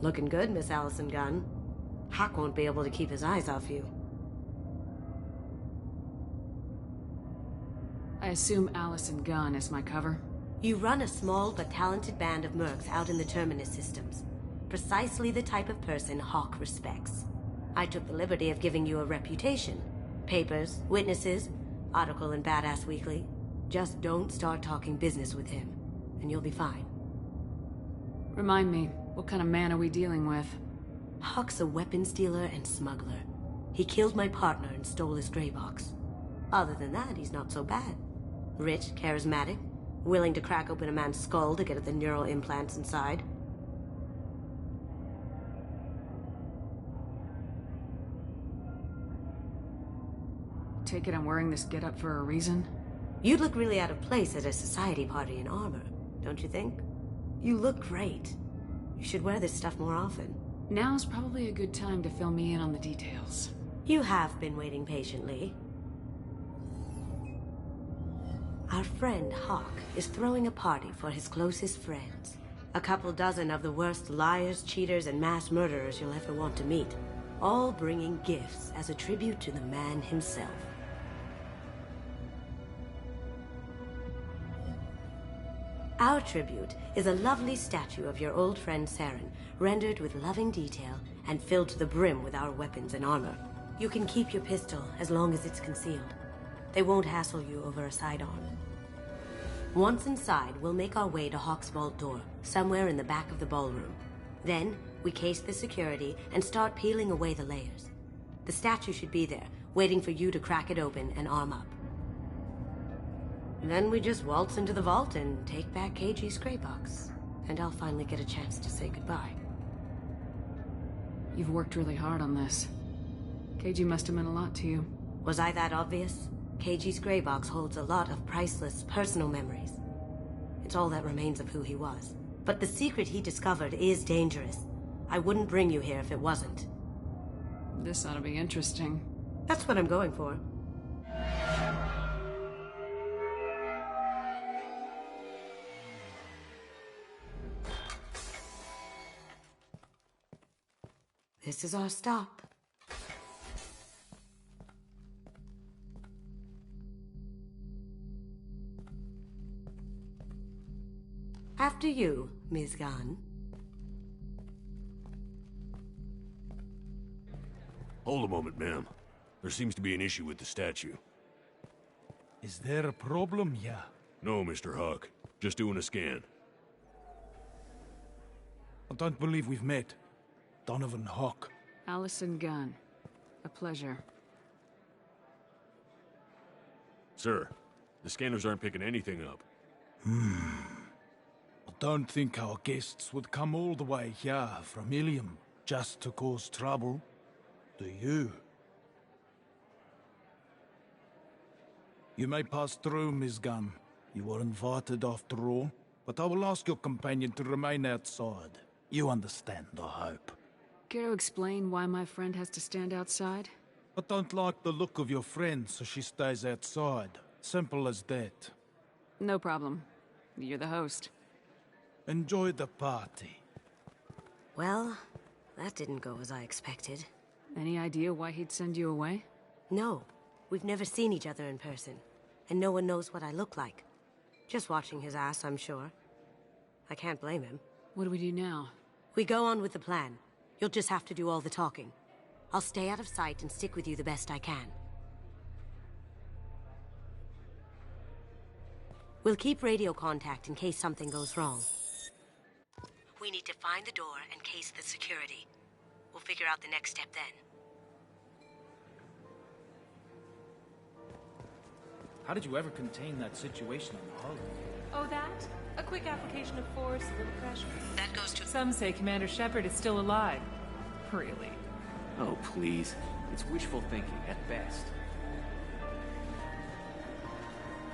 Looking good, Miss Allison Gunn. Hawk won't be able to keep his eyes off you. I assume Allison Gunn is my cover? You run a small but talented band of mercs out in the Terminus systems. Precisely the type of person Hawk respects. I took the liberty of giving you a reputation. Papers, witnesses, article in Badass Weekly. Just don't start talking business with him, and you'll be fine. Remind me, what kind of man are we dealing with? Hawk's a weapons dealer and smuggler. He killed my partner and stole his gray box. Other than that, he's not so bad. Rich, charismatic, willing to crack open a man's skull to get at the neural implants inside. Take it I'm wearing this getup for a reason? You'd look really out of place at a society party in armor, don't you think? You look great. You should wear this stuff more often. Now's probably a good time to fill me in on the details. You have been waiting patiently. Our friend Hawk is throwing a party for his closest friends. A couple dozen of the worst liars, cheaters, and mass murderers you'll ever want to meet. All bringing gifts as a tribute to the man himself. Our tribute is a lovely statue of your old friend Saren, rendered with loving detail and filled to the brim with our weapons and armor. You can keep your pistol as long as it's concealed. They won't hassle you over a sidearm. Once inside, we'll make our way to Hawk's vault door, somewhere in the back of the ballroom. Then, we case the security and start peeling away the layers. The statue should be there, waiting for you to crack it open and arm up. Then we just waltz into the vault and take back KG's gray box. And I'll finally get a chance to say goodbye. You've worked really hard on this. KG must have meant a lot to you. Was I that obvious? KG's gray box holds a lot of priceless personal memories. It's all that remains of who he was. But the secret he discovered is dangerous. I wouldn't bring you here if it wasn't. This ought to be interesting. That's what I'm going for. This is our stop. After you, Ms. Gunn. Hold a moment, ma'am. There seems to be an issue with the statue. Is there a problem, yeah? No, Mr. Hawk. Just doing a scan. I don't believe we've met. Donovan Hawk. Allison Gunn. A pleasure. Sir, the scanners aren't picking anything up. I don't think our guests would come all the way here from Ilium just to cause trouble. Do you? You may pass through, Miss Gunn. You were invited after all, but I will ask your companion to remain outside. You understand, I hope. Care to explain why my friend has to stand outside? I don't like the look of your friend, so she stays outside. Simple as that. No problem. You're the host. Enjoy the party. Well, that didn't go as I expected. Any idea why he'd send you away? No, we've never seen each other in person, and no one knows what I look like. Just watching his ass, I'm sure. I can't blame him. What do we do now? We go on with the plan. You'll just have to do all the talking. I'll stay out of sight and stick with you the best I can. We'll keep radio contact in case something goes wrong. We need to find the door and case the security. We'll figure out the next step then. How did you ever contain that situation on Harlem? Oh, that? A quick application of force, a little pressure. That goes to... Some say Commander Shepard is still alive. Really? Oh, please. It's wishful thinking at best.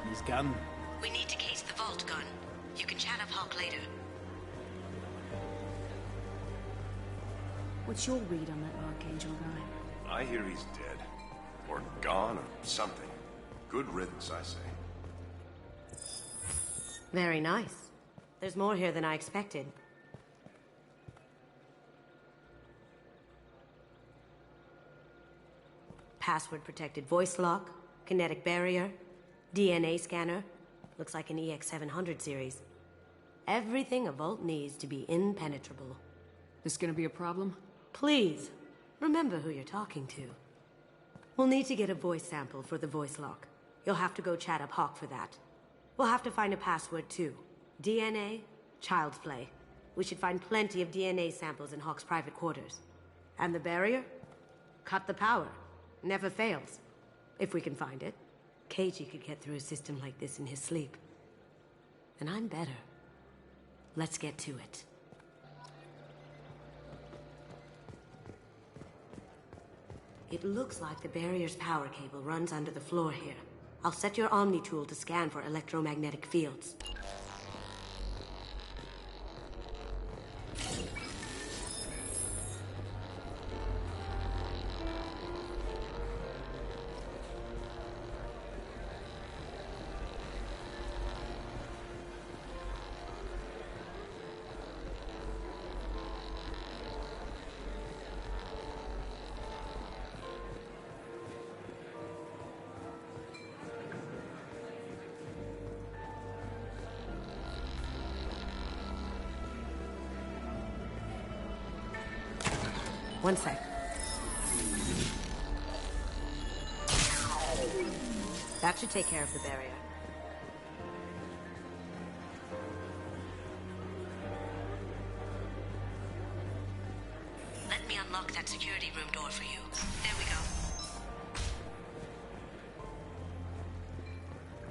His gun. We need to case the vault gun. You can chat up Hawk later. What's your read on that Archangel guy? I hear he's dead. Or gone, or something. Good riddance, I say. Very nice. There's more here than I expected. Password-protected voice lock, kinetic barrier, DNA scanner. Looks like an EX-700 series. Everything a vault needs to be impenetrable. This gonna be a problem? Please, remember who you're talking to. We'll need to get a voice sample for the voice lock. You'll have to go chat up Hawk for that. We'll have to find a password too. DNA, child's play. We should find plenty of DNA samples in Hawk's private quarters. And the barrier? Cut the power. Never fails. If we can find it. KG could get through a system like this in his sleep. And I'm better. Let's get to it. It looks like the barrier's power cable runs under the floor here. I'll set your Omni tool to scan for electromagnetic fields. One sec. That should take care of the barrier. Let me unlock that security room door for you. There we go.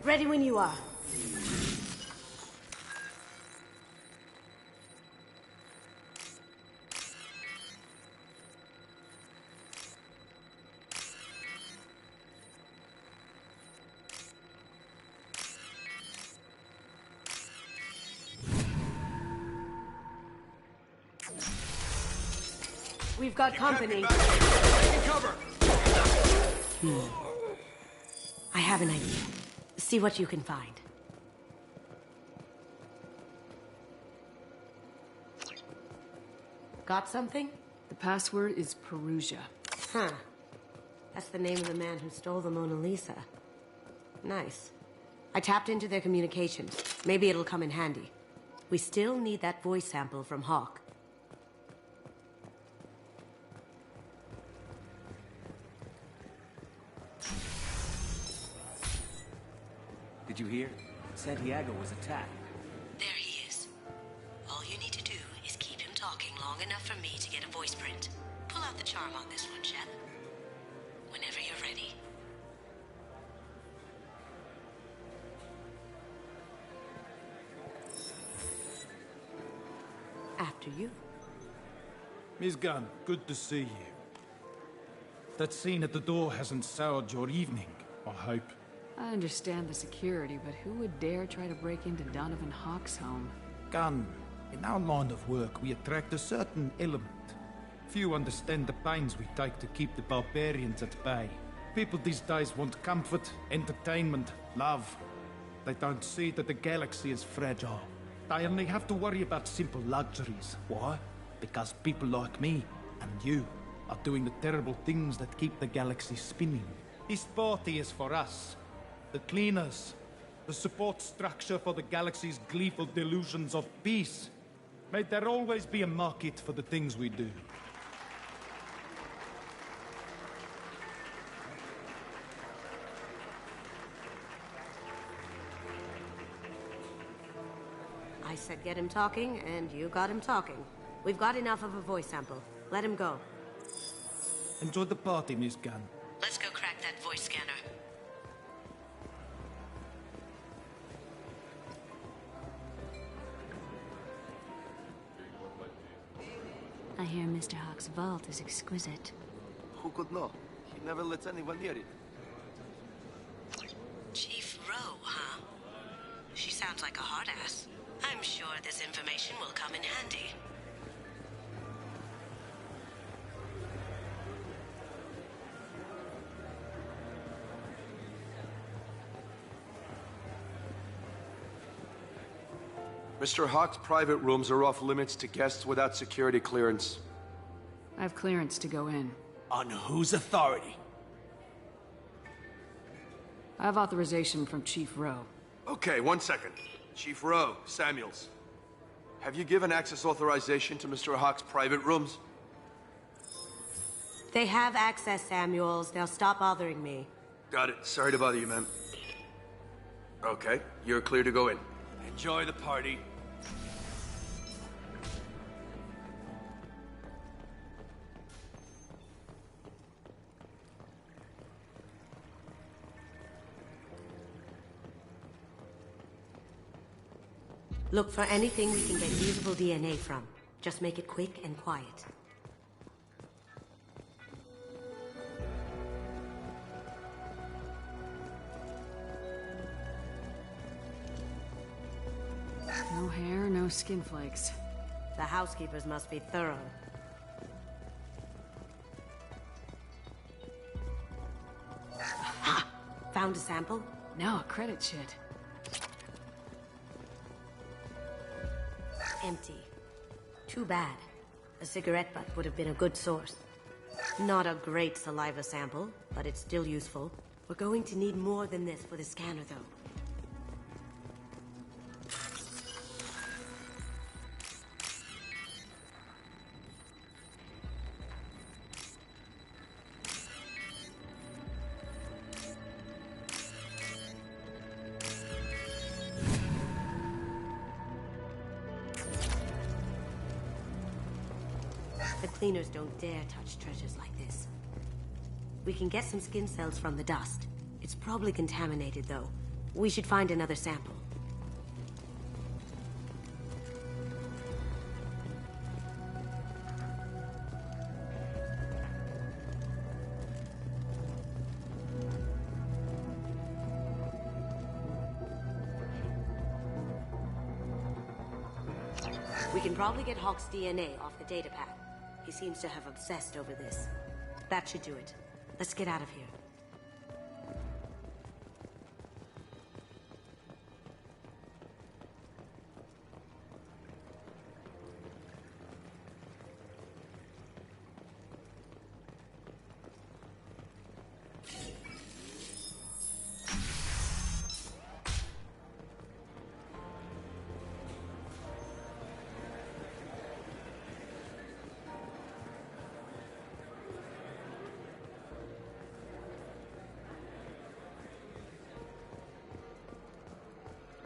Ready when you are. We've got company. Taking cover! I have an idea. See what you can find. Got something? The password is Perugia. Huh. That's the name of the man who stole the Mona Lisa. Nice. I tapped into their communications. Maybe it'll come in handy. We still need that voice sample from Hawk. Did you hear? Santiago was attacked. There he is. All you need to do is keep him talking long enough for me to get a voice print. Pull out the charm on this one, Shep. Whenever you're ready. After you. Miss Gunn, good to see you. That scene at the door hasn't soured your evening, I hope. I understand the security, but who would dare try to break into Donovan Hawk's home? Gunn, in our line of work, we attract a certain element. Few understand the pains we take to keep the barbarians at bay. People these days want comfort, entertainment, love. They don't see that the galaxy is fragile. They only have to worry about simple luxuries. Why? Because people like me and you are doing the terrible things that keep the galaxy spinning. This party is for us. The cleaners. The support structure for the galaxy's gleeful delusions of peace. May there always be a market for the things we do. I said get him talking, and you got him talking. We've got enough of a voice sample. Let him go. Enjoy the party, Miss Gunn. Let's go crack that voice scanner. I hear Mr. Hawk's vault is exquisite. Who could know? He never lets anyone near it. Chief Rowe, huh? She sounds like a hard ass. I'm sure this information will come in handy. Mr. Hawk's private rooms are off limits to guests without security clearance. I have clearance to go in. On whose authority? I have authorization from Chief Rowe. Okay, 1 second. Chief Rowe, Samuels. Have you given access authorization to Mr. Hawk's private rooms? They have access, Samuels. Now stop bothering me. Got it. Sorry to bother you, ma'am. Okay, you're clear to go in. Enjoy the party. Look for anything we can get usable DNA from. Just make it quick and quiet. No hair, no skin flakes. The housekeepers must be thorough. Ha! Found a sample? No, a credit shit. Empty. Too bad. A cigarette butt would have been a good source. Not a great saliva sample, but it's still useful. We're going to need more than this for the scanner, though. The cleaners don't dare touch treasures like this. We can get some skin cells from the dust. It's probably contaminated, though. We should find another sample. We can probably get Hawk's DNA off the datapad. He seems to have obsessed over this. That should do it. Let's get out of here.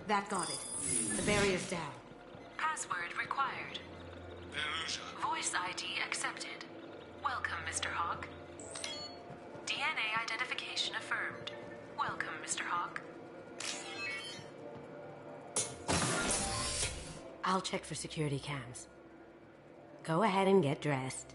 That got it. The barrier's down. Password required. Voice ID accepted. Welcome, Mr. Hawk. DNA identification affirmed. Welcome, Mr. Hawk. I'll check for security cams. Go ahead and get dressed.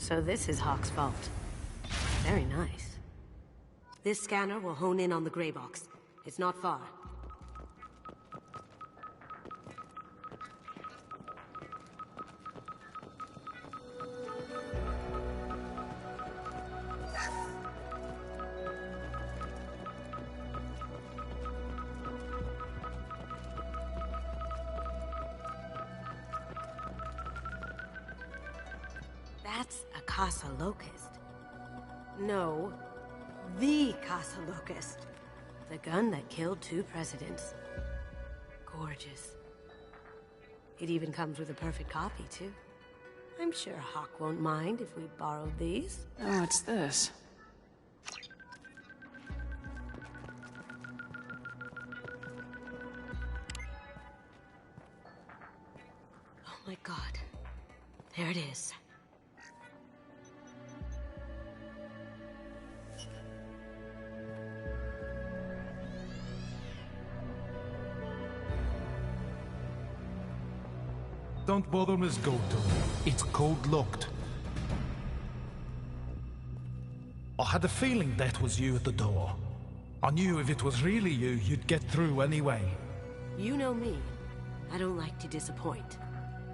So this is Hawk's vault. Very nice. This scanner will hone in on the gray box. It's not far. That's a Casa Locust. No, the Casa Locust. The gun that killed 2 presidents. Gorgeous. It even comes with a perfect copy, too. I'm sure Hawk won't mind if we borrowed these. Oh, what's this? Oh my god. There it is. Don't bother, Miss Goto. It's code-locked. I had a feeling that was you at the door. I knew if it was really you, you'd get through anyway. You know me. I don't like to disappoint.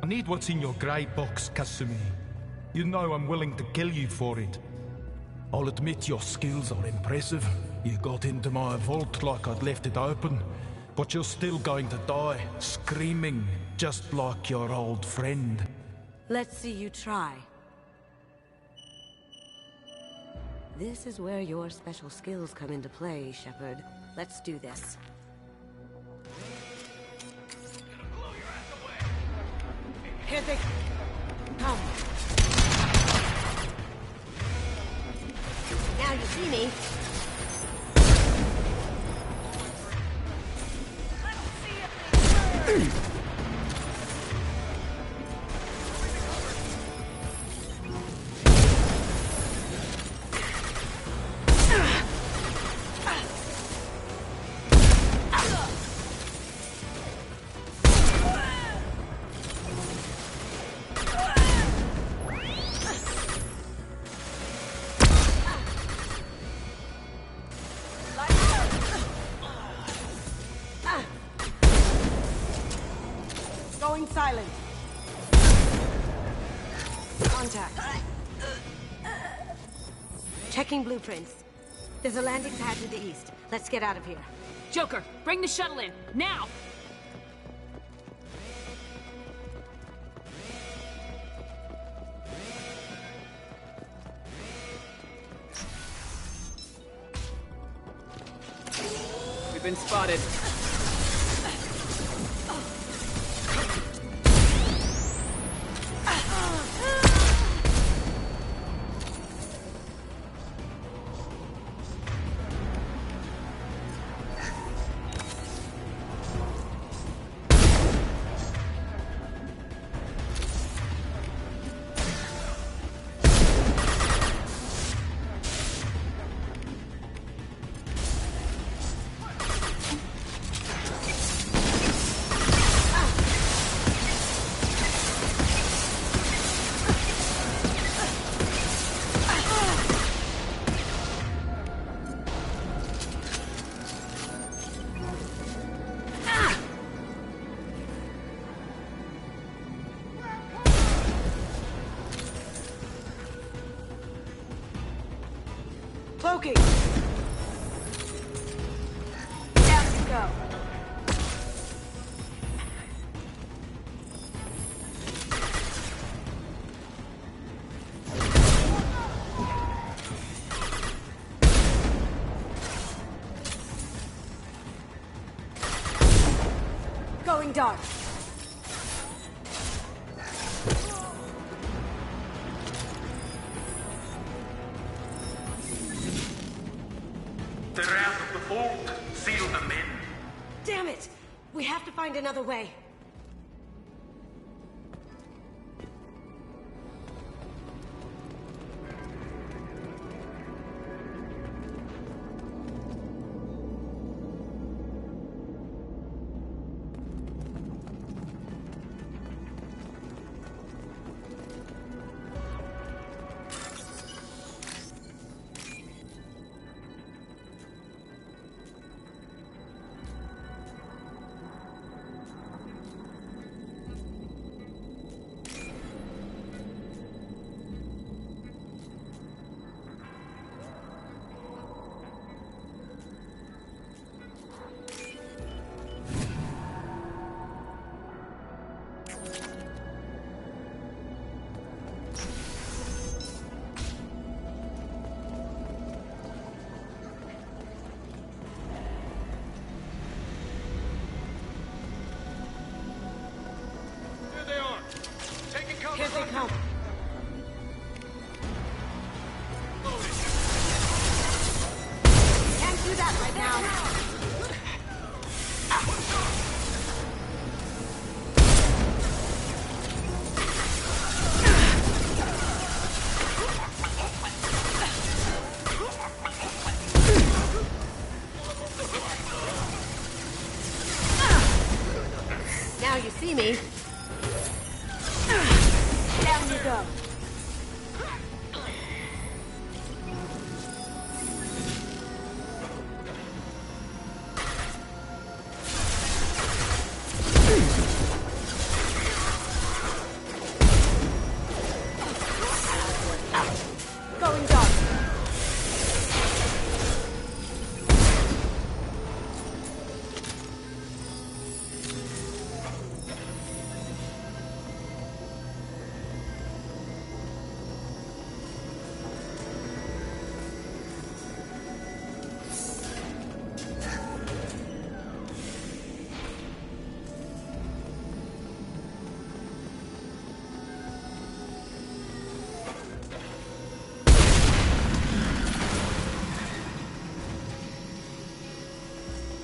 I need what's in your grey box, Kasumi. You know I'm willing to kill you for it. I'll admit your skills are impressive. You got into my vault like I'd left it open. But you're still going to die, screaming, just like your old friend. Let's see you try. This is where your special skills come into play, Shepard. Let's do this. Here they come. Now you see me. Going silent. Contact. Checking blueprints. There's a landing pad to the east. Let's get out of here. Joker, bring the shuttle in, now! We've been spotted. Cloaking! Down you go. Going dark. They're out of the vault. Seal them in. Damn it! We have to find another way. There they are. Taking cover. Here they come. Can't do that right now. Now you see me. Down you go. Going dark.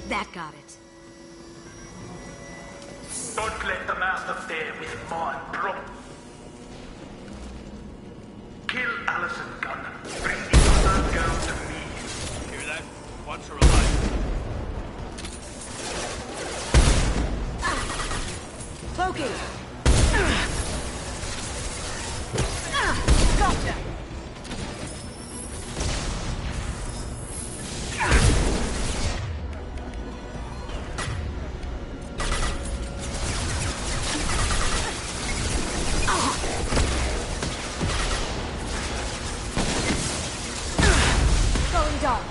That got it. Don't let them out of there with my prop. Kill Allison Gunn. Bring the other girl to me. Hear that? Watch her alive. Cloaking. Gotcha. Going dark.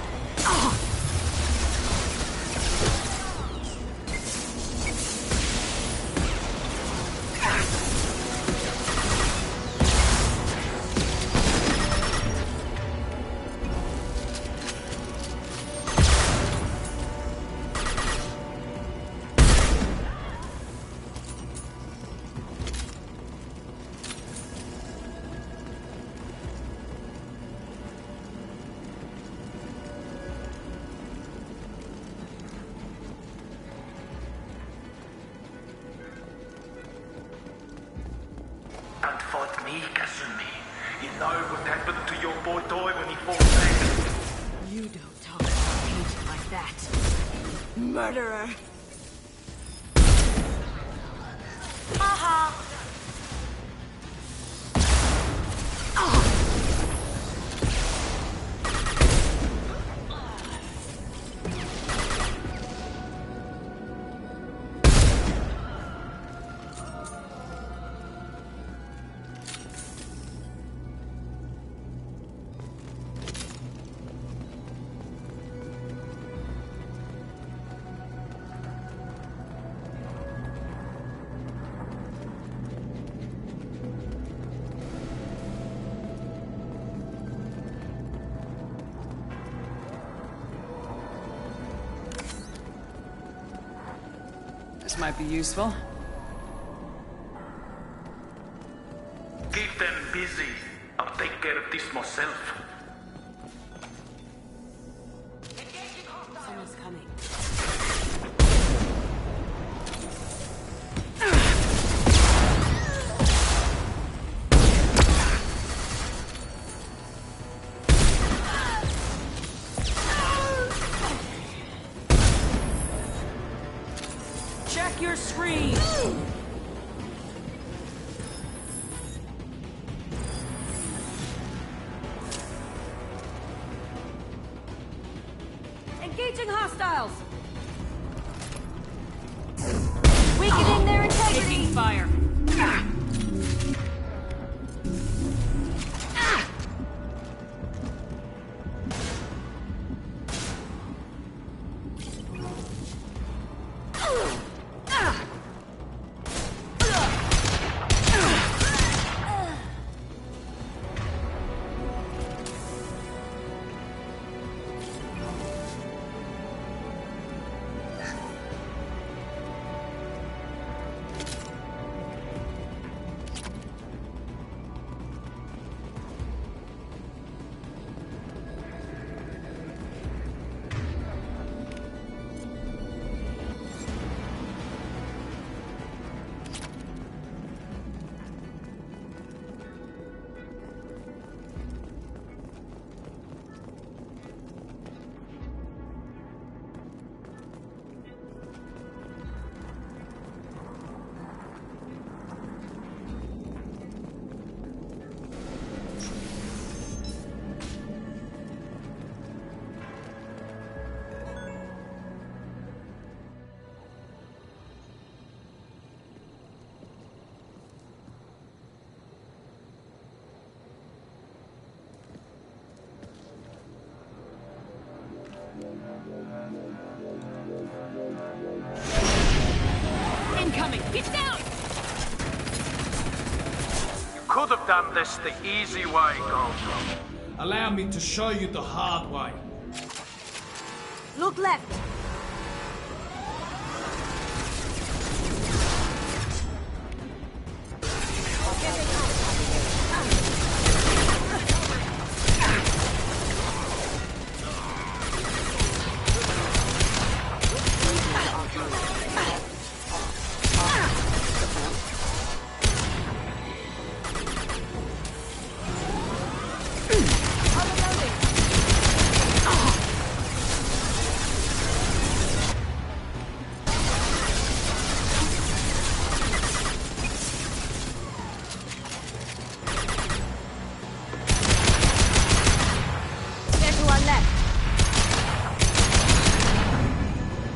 Don't fight me, Kasumi. You know what happened to your boy Toy when he fought back. You don't talk about Agent like that. Murderer. Haha. This might be useful. Keep them busy. I'll take care of this myself. Someone's coming. Check your screen! Engaging hostiles! Weakening their integrity! Taking fire. done this the easy way, Gold. Allow me to show you the hard way. Look left.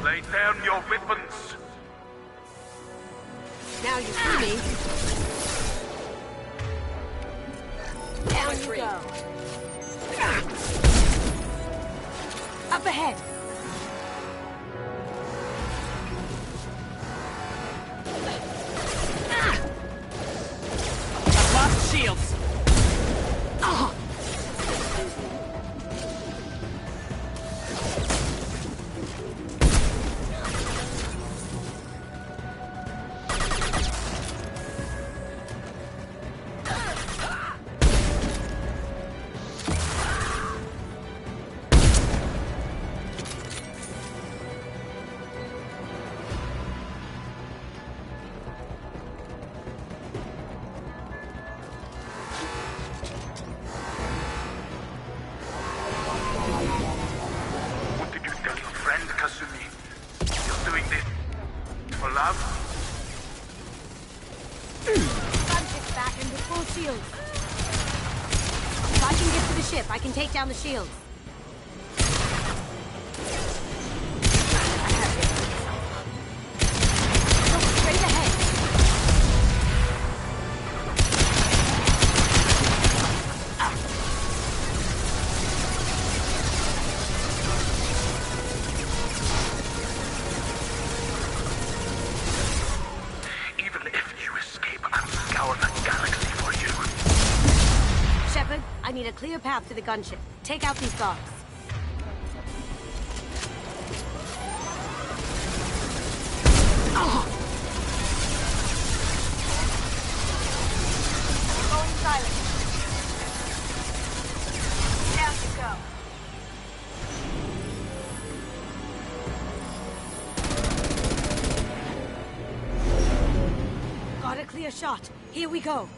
Lay down your weapons. Now you see me. Down you go. Up ahead. I've lost shields. What did you tell your friend, Kasumi? You're doing this for love? Gunship's back and with full shields. If I can get to the ship, I can take down the shields. Look straight ahead. Even if you escape, I'll scour the galaxy for you. Shepard, I need a clear path to the gunship. Take out these guards. Going silent. Down you go. Got a clear shot. Here we go.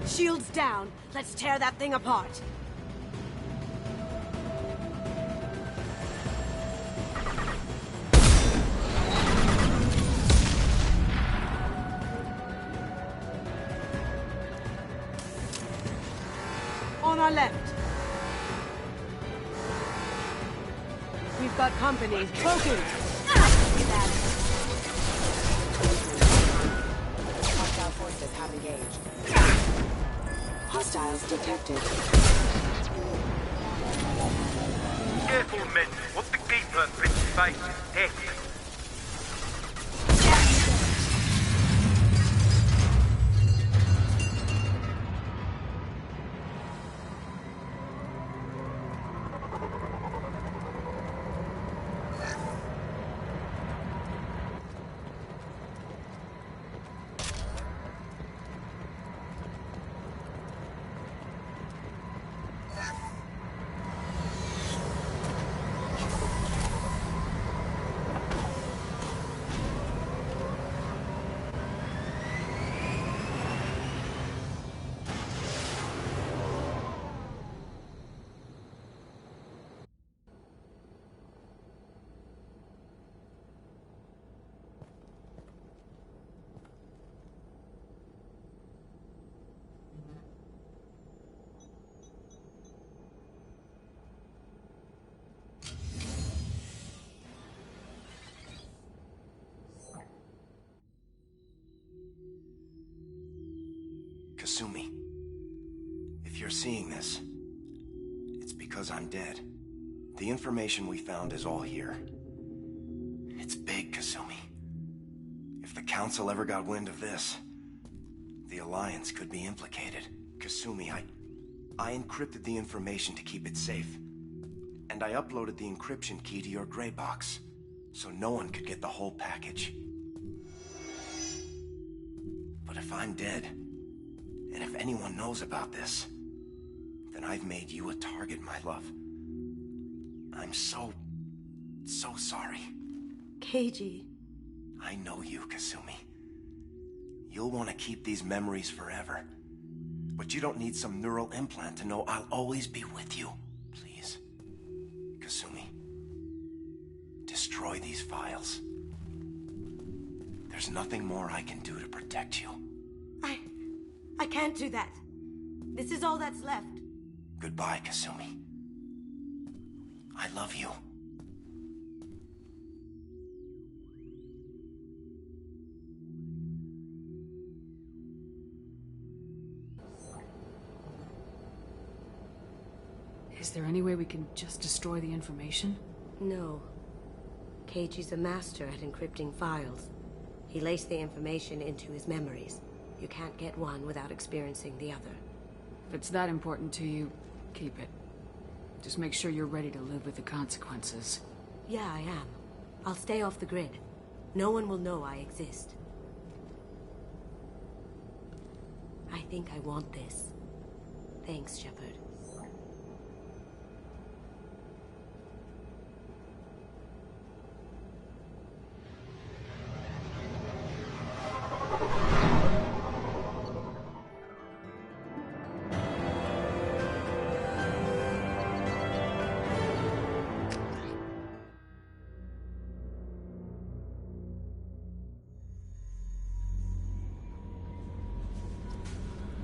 Shields down. Let's tear that thing apart. On our left. We've got company. Broken. Hostile forces have engaged. Hostiles detected. Careful, men. What the keeper brings face is death. Kasumi, if you're seeing this, it's because I'm dead. The information we found is all here. It's big, Kasumi. If the Council ever got wind of this, the Alliance could be implicated. Kasumi, I encrypted the information to keep it safe. And I uploaded the encryption key to your gray box, so no one could get the whole package. But if I'm dead, and if anyone knows about this, then I've made you a target, my love. I'm so sorry. Keiji. I know you, Kasumi. You'll want to keep these memories forever. But you don't need some neural implant to know I'll always be with you. Please. Kasumi. Destroy these files. There's nothing more I can do to protect you. I can't do that. This is all that's left. Goodbye, Kasumi. I love you. Is there any way we can just destroy the information? No. Keiji's a master at encrypting files. He laced the information into his memories. You can't get one without experiencing the other. If it's that important to you, keep it. Just make sure you're ready to live with the consequences. Yeah, I am. I'll stay off the grid. No one will know I exist. I think I want this. Thanks, Shepard.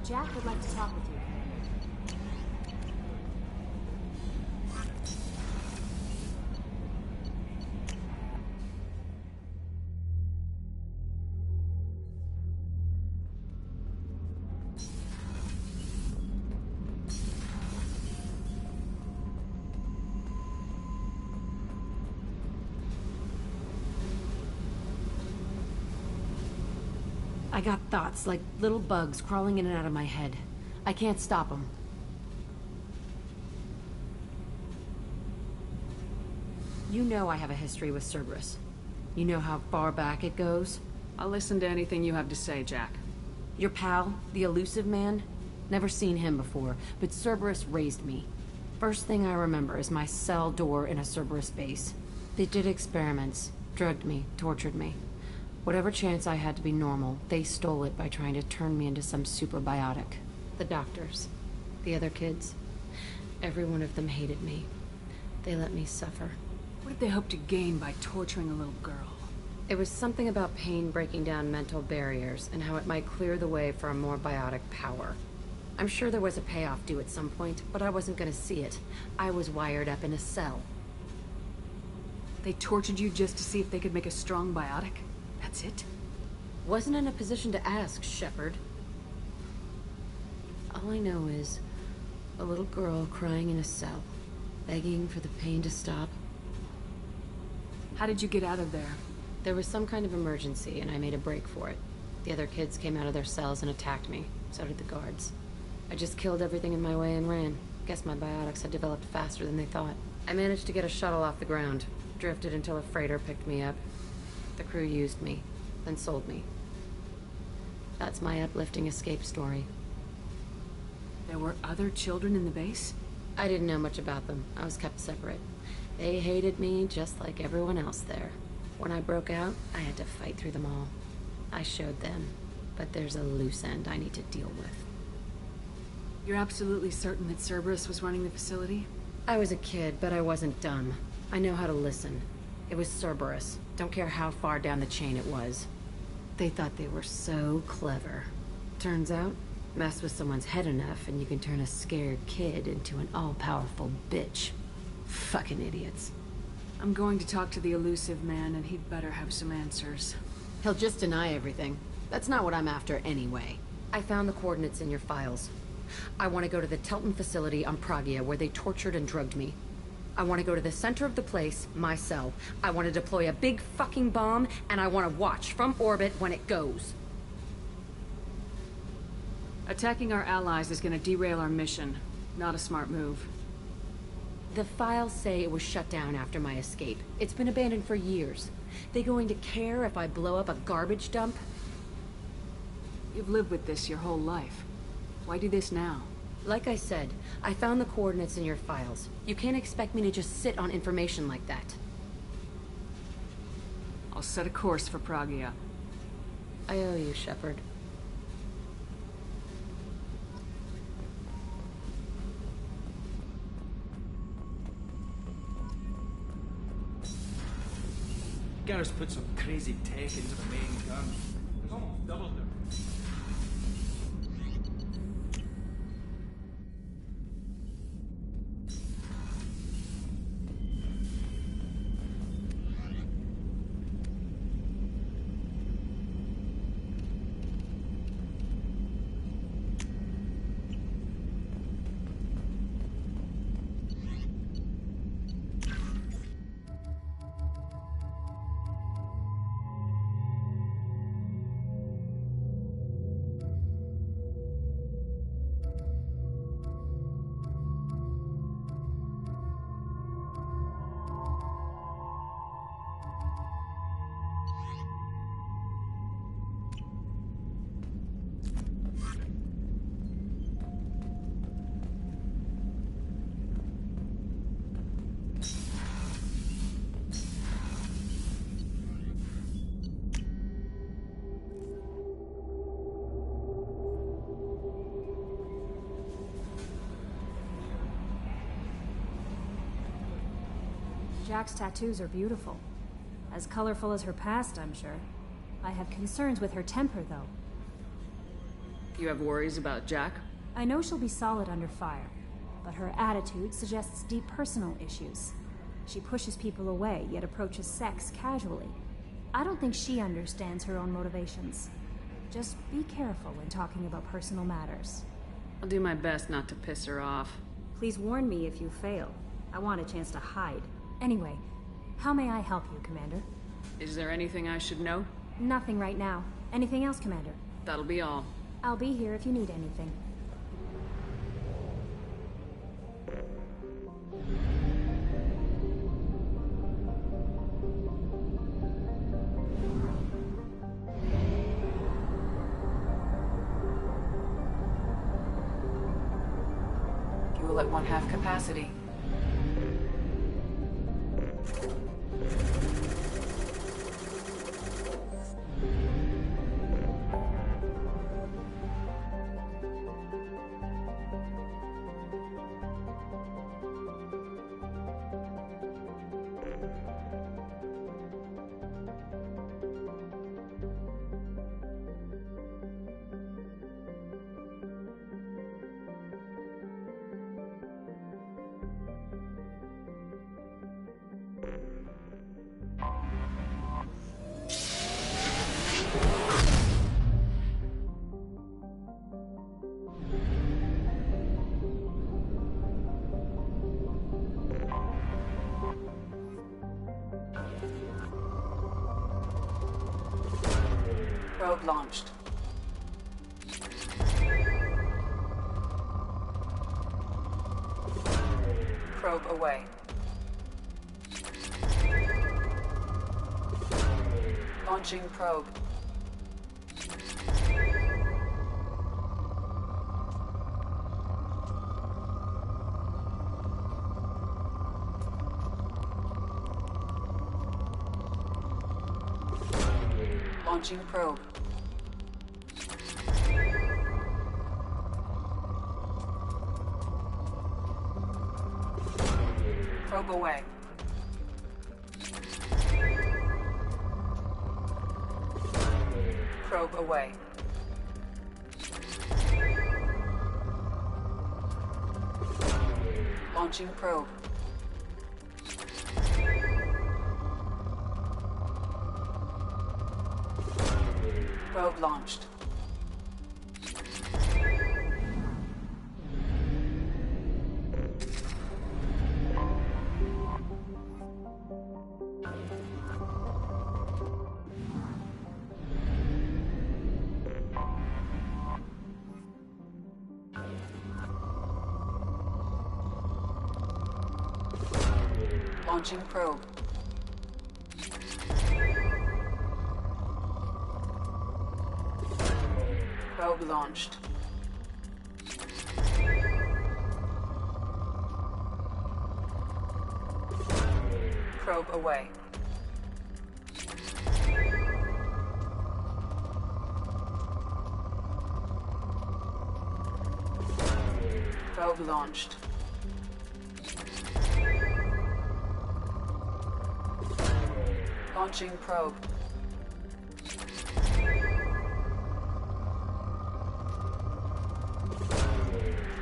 Jack would like to talk with you. I got thoughts like little bugs crawling in and out of my head. I can't stop them. You know I have a history with Cerberus. You know how far back it goes? I'll listen to anything you have to say, Jack. Your pal, the elusive man? Never seen him before, but Cerberus raised me. First thing I remember is my cell door in a Cerberus base. They did experiments, drugged me, tortured me. Whatever chance I had to be normal, they stole it by trying to turn me into some superbiotic. The doctors, the other kids, every one of them hated me. They let me suffer. What did they hope to gain by torturing a little girl? It was something about pain breaking down mental barriers and how it might clear the way for a more biotic power. I'm sure there was a payoff due at some point, but I wasn't gonna see it. I was wired up in a cell. They tortured you just to see if they could make a strong biotic? That's it? Wasn't in a position to ask, Shepard. All I know is a little girl crying in a cell, begging for the pain to stop. How did you get out of there? There was some kind of emergency, and I made a break for it. The other kids came out of their cells and attacked me. So did the guards. I just killed everything in my way and ran. Guess my biotics had developed faster than they thought. I managed to get a shuttle off the ground. Drifted until a freighter picked me up. The crew used me, then sold me. That's my uplifting escape story. There were other children in the base? I didn't know much about them. I was kept separate. They hated me just like everyone else there. When I broke out, I had to fight through them all. I showed them, but there's a loose end I need to deal with. You're absolutely certain that Cerberus was running the facility? I was a kid, but I wasn't dumb. I know how to listen. It was Cerberus. Don't care how far down the chain it was. They thought they were so clever. Turns out, mess with someone's head enough and you can turn a scared kid into an all-powerful bitch. Fucking idiots. I'm going to talk to the elusive man, and he'd better have some answers. He'll just deny everything. That's not what I'm after anyway. I found the coordinates in your files. I want to go to the Telton facility on Pragia where they tortured and drugged me. I want to go to the center of the place, my cell. I want to deploy a big fucking bomb, and I want to watch from orbit when it goes. Attacking our allies is gonna derail our mission. Not a smart move. The files say it was shut down after my escape. It's been abandoned for years. They going to care if I blow up a garbage dump? You've lived with this your whole life. Why do this now? Like I said, I found the coordinates in your files. You can't expect me to just sit on information like that. I'll set a course for Pragia. I owe you, Shepard. Garrus put some crazy tech into the main gun. It's almost doubled her. Jack's tattoos are beautiful. As colorful as her past, I'm sure. I have concerns with her temper, though. You have worries about Jack? I know she'll be solid under fire, but her attitude suggests deep personal issues. She pushes people away, yet approaches sex casually. I don't think she understands her own motivations. Just be careful when talking about personal matters. I'll do my best not to piss her off. Please warn me if you fail. I want a chance to hide. Anyway, how may I help you, Commander? Is there anything I should know? Nothing right now. Anything else, Commander? That'll be all. I'll be here if you need anything. Fuel at 1/2 capacity. Probe launched. Probe away. Launching probe. Launching probe. Probe away. Probe away. Launching probe. Probe launched. Launching probe. Probe launched. Probe away. Probe launched. Launching probe.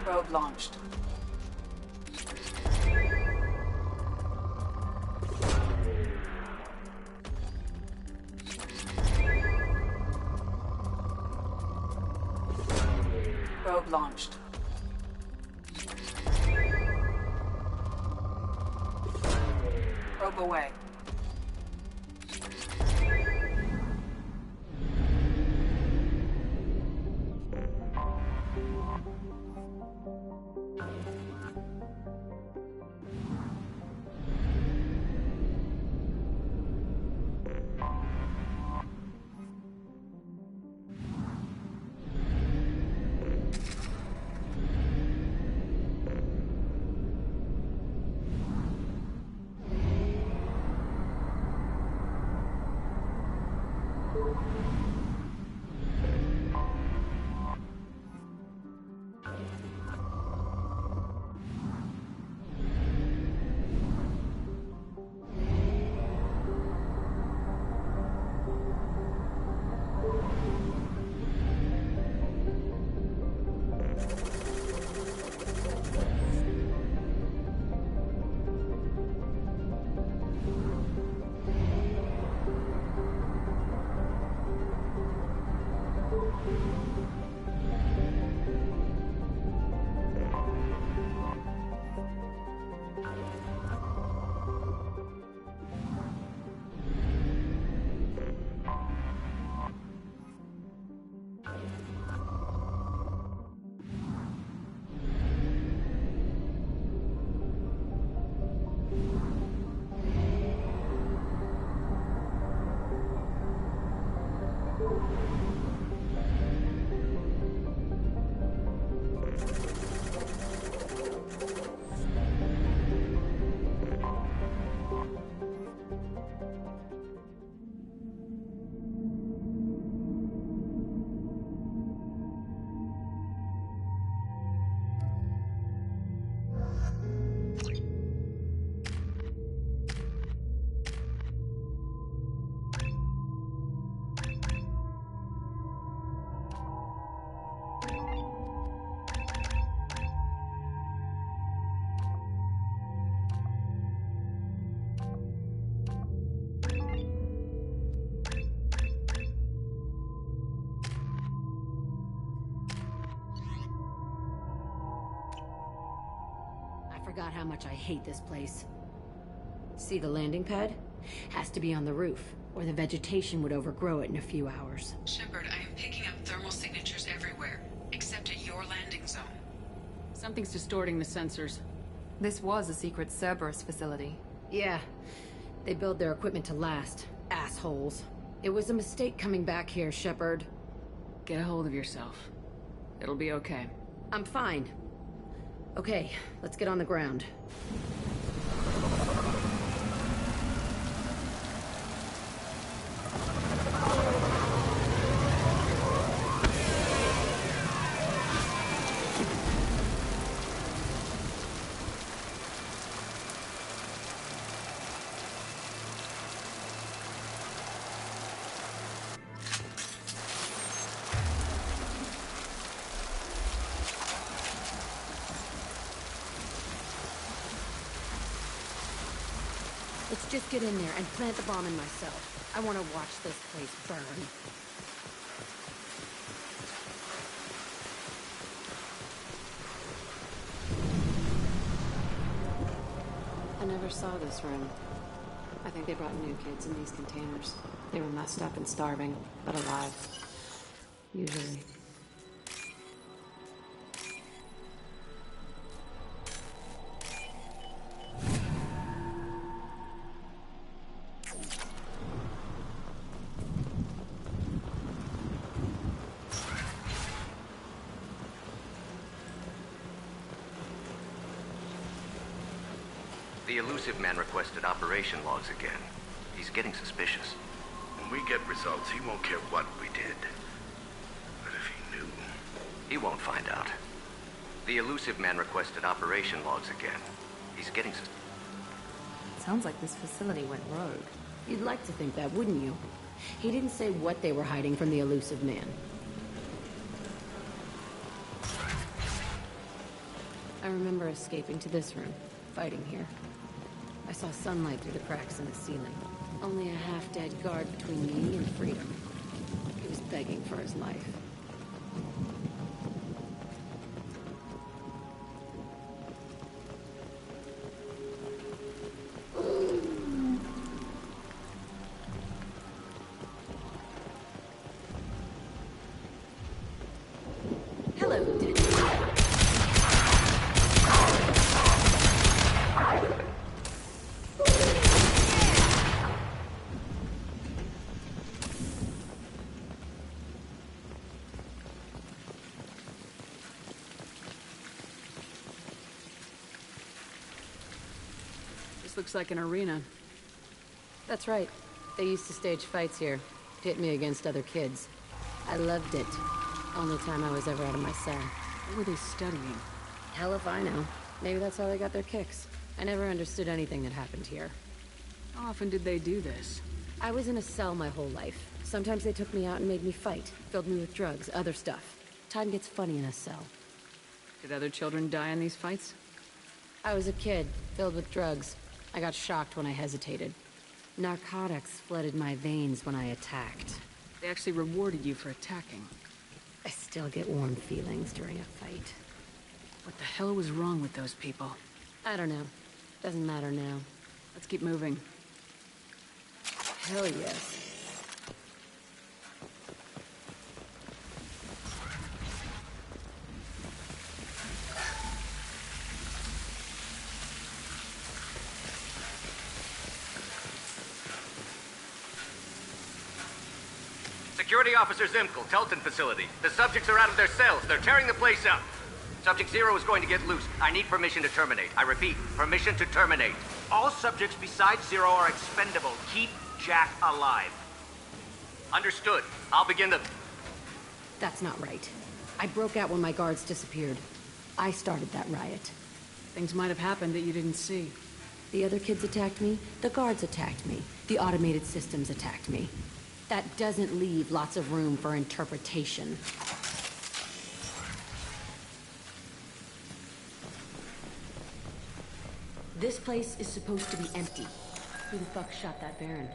Probe launched. Probe launched. Probe away. Forgot how much I hate this place. See the landing pad? Has to be on the roof, or the vegetation would overgrow it in a few hours. Shepard, I am picking up thermal signatures everywhere, except at your landing zone. Something's distorting the sensors. This was a secret Cerberus facility. Yeah. They build their equipment to last. Assholes. It was a mistake coming back here, Shepard. Get a hold of yourself. It'll be okay. I'm fine. Okay, let's get on the ground. Let's just get in there and plant the bomb in myself. I want to watch this place burn. I never saw this room. I think they brought new kids in these containers. They were messed up and starving, but alive. Usually. The elusive man requested operation logs again. He's getting suspicious. When we get results, he won't care what we did. But if he knew... He won't find out. The elusive man requested operation logs again. He's getting Sounds like this facility went rogue. You'd like to think that, wouldn't you? He didn't say what they were hiding from the elusive man. I remember escaping to this room, fighting here. I saw sunlight through the cracks in the ceiling. Only a half-dead guard between me and freedom. He was begging for his life. This looks like an arena. That's right. They used to stage fights here. Pit me against other kids. I loved it. Only time I was ever out of my cell. What were they studying? Hell if I know. Maybe that's how they got their kicks. I never understood anything that happened here. How often did they do this? I was in a cell my whole life. Sometimes they took me out and made me fight. Filled me with drugs, other stuff. Time gets funny in a cell. Did other children die in these fights? I was a kid, filled with drugs. I got shocked when I hesitated. Narcotics flooded my veins when I attacked. They actually rewarded you for attacking. I still get warm feelings during a fight. What the hell was wrong with those people? I don't know. Doesn't matter now. Let's keep moving. Hell yes. Security Officer Zimkel, Telton facility. The subjects are out of their cells. They're tearing the place up. Subject Zero is going to get loose. I need permission to terminate. I repeat, permission to terminate. All subjects besides Zero are expendable. Keep Jack alive. Understood. I'll begin the... That's not right. I broke out when my guards disappeared. I started that riot. Things might have happened that you didn't see. The other kids attacked me. The guards attacked me. The automated systems attacked me. That doesn't leave lots of room for interpretation. This place is supposed to be empty. Who the fuck shot that Baron?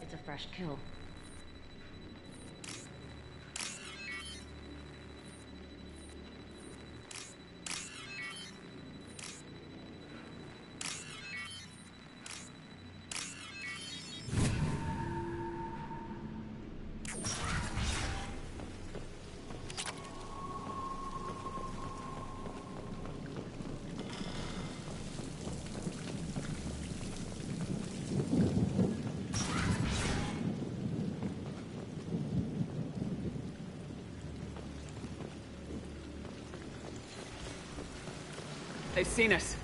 It's a fresh kill. They've seen us.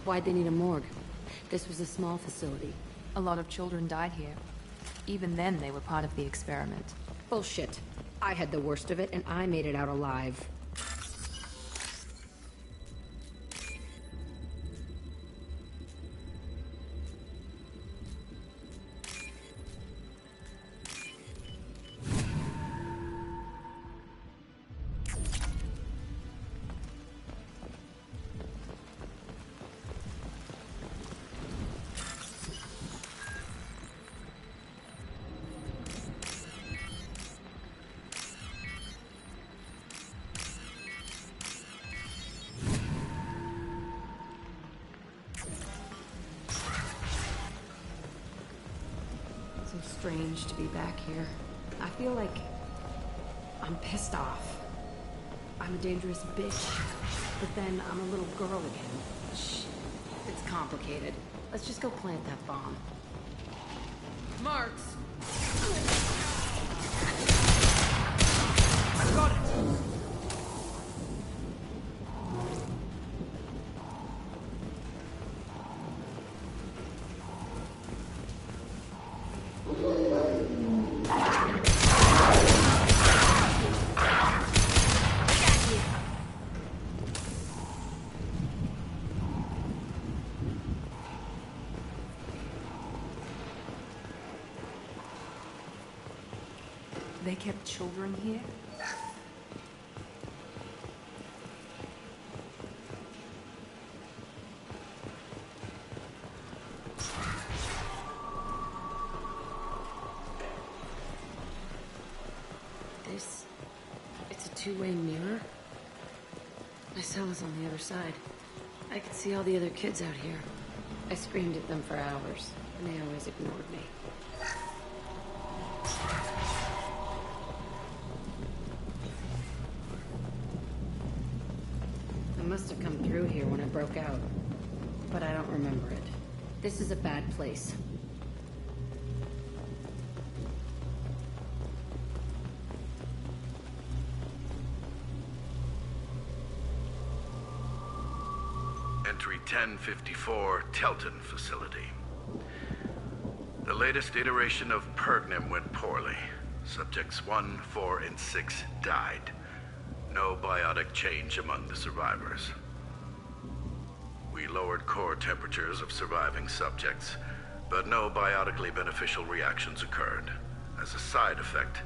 Why'd they need a morgue? This was a small facility. A lot of children died here. Even then, they were part of the experiment. Bullshit. I had the worst of it, and I made it out alive. strange to be back here. I feel like I'm pissed off. I'm a dangerous bitch, but then I'm a little girl again. Shit, it's complicated. Let's just go plant that bomb. Marks! I got it! They kept children here? It's a two-way mirror. My cell is on the other side. I could see all the other kids out here. I screamed at them for hours, and they always ignored me. I must have come through here when it broke out, but I don't remember it. This is a bad place. Entry 1054, Telton Facility. The latest iteration of Pergnim went poorly. Subjects 1, 4, and 6 died. No biotic change among the survivors. We lowered core temperatures of surviving subjects, but no biotically beneficial reactions occurred. As a side effect,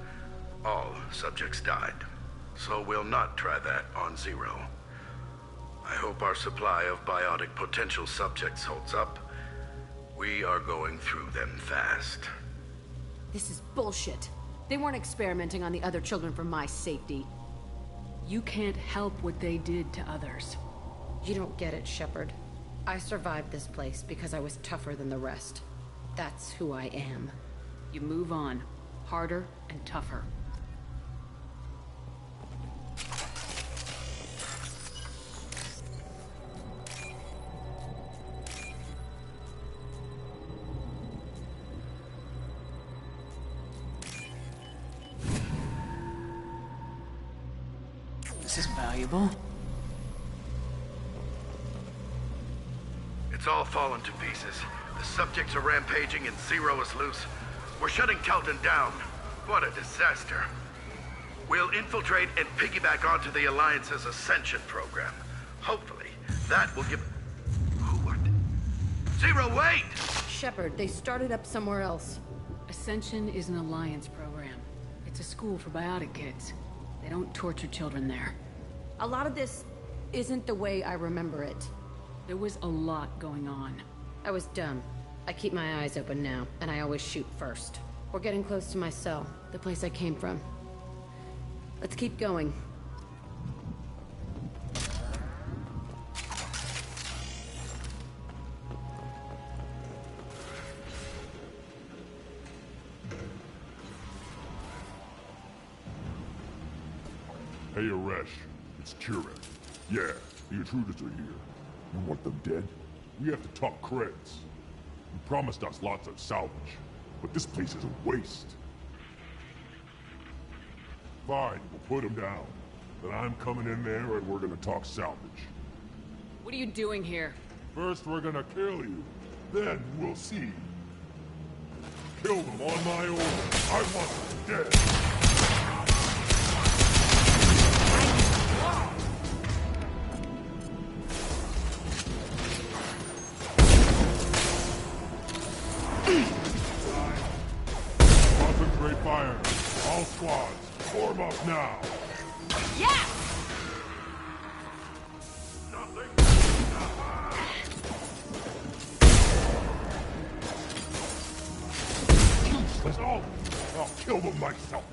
all subjects died. So we'll not try that on Zero. I hope our supply of biotic potential subjects holds up. We are going through them fast. This is bullshit. They weren't experimenting on the other children for my safety. You can't help what they did to others. You don't get it, Shepard. I survived this place because I was tougher than the rest. That's who I am. You move on. Harder and tougher. This is valuable. It's all fallen to pieces. The subjects are rampaging and Zero is loose. We're shutting Telton down. What a disaster. We'll infiltrate and piggyback onto the Alliance's Ascension program. Hopefully, that will give... Who are they? Zero, wait! Shepard, they started up somewhere else. Ascension is an Alliance program. It's a school for biotic kids. They don't torture children there. A lot of this isn't the way I remember it. There was a lot going on. I was dumb. I keep my eyes open now, and I always shoot first. We're getting close to my cell, the place I came from. Let's keep going. Hey, Aresh. It's Kieran. Yeah, the intruders are here. You want them dead? We have to talk creds. You promised us lots of salvage, but this place is a waste. Fine, we'll put them down. Then I'm coming in there and we're gonna talk salvage. What are you doing here? First we're gonna kill you. Then we'll see. Kill them on my order. I want them dead. Concentrate fire. All squads, form up now. Yeah! Useless. I'll kill them myself.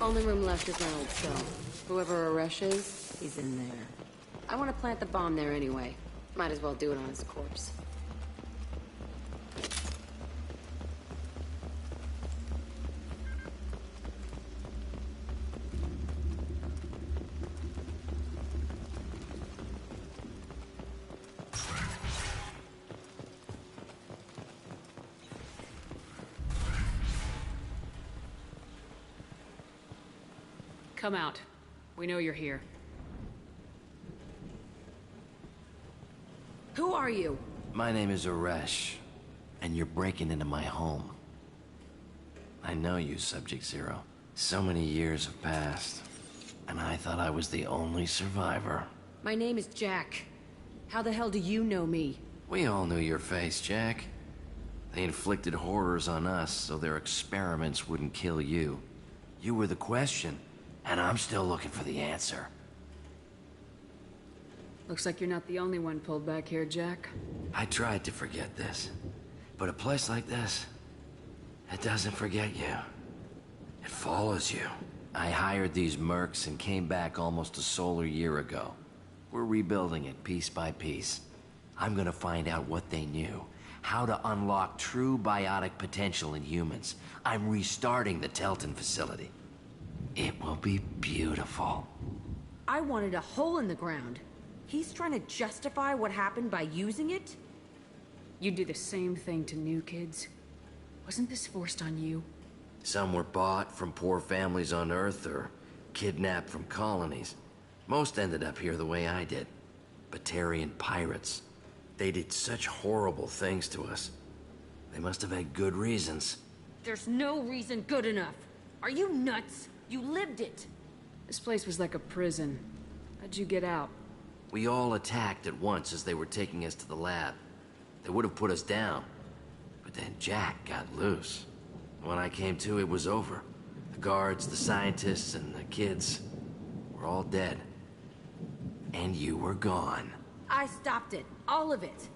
Only room left is my old cell. Whoever Aresh is, he's in there. I want to plant the bomb there anyway. Might as well do it on his corpse. Come out. We know you're here. Who are you? My name is Aresh, and you're breaking into my home. I know you, Subject Zero. So many years have passed, and I thought I was the only survivor. My name is Jack. How the hell do you know me? We all knew your face, Jack. They inflicted horrors on us so their experiments wouldn't kill you. You were the question, and I'm still looking for the answer. Looks like you're not the only one pulled back here, Jack. I tried to forget this, but a place like this, it doesn't forget you. It follows you. I hired these mercs and came back almost a solar year ago. We're rebuilding it piece by piece. I'm gonna find out what they knew, how to unlock true biotic potential in humans. I'm restarting the Telton facility. It will be beautiful. I wanted a hole in the ground. He's trying to justify what happened by using it? You do the same thing to new kids. Wasn't this forced on you? Some were bought from poor families on Earth or kidnapped from colonies. Most ended up here the way I did. Batarian pirates. They did such horrible things to us. They must have had good reasons. There's no reason good enough. Are you nuts? You lived it. This place was like a prison. How'd you get out? We all attacked at once as they were taking us to the lab. They would have put us down. But then Jack got loose. When I came to, it was over. The guards, the scientists, and the kids were all dead. And you were gone. I stopped it. All of it.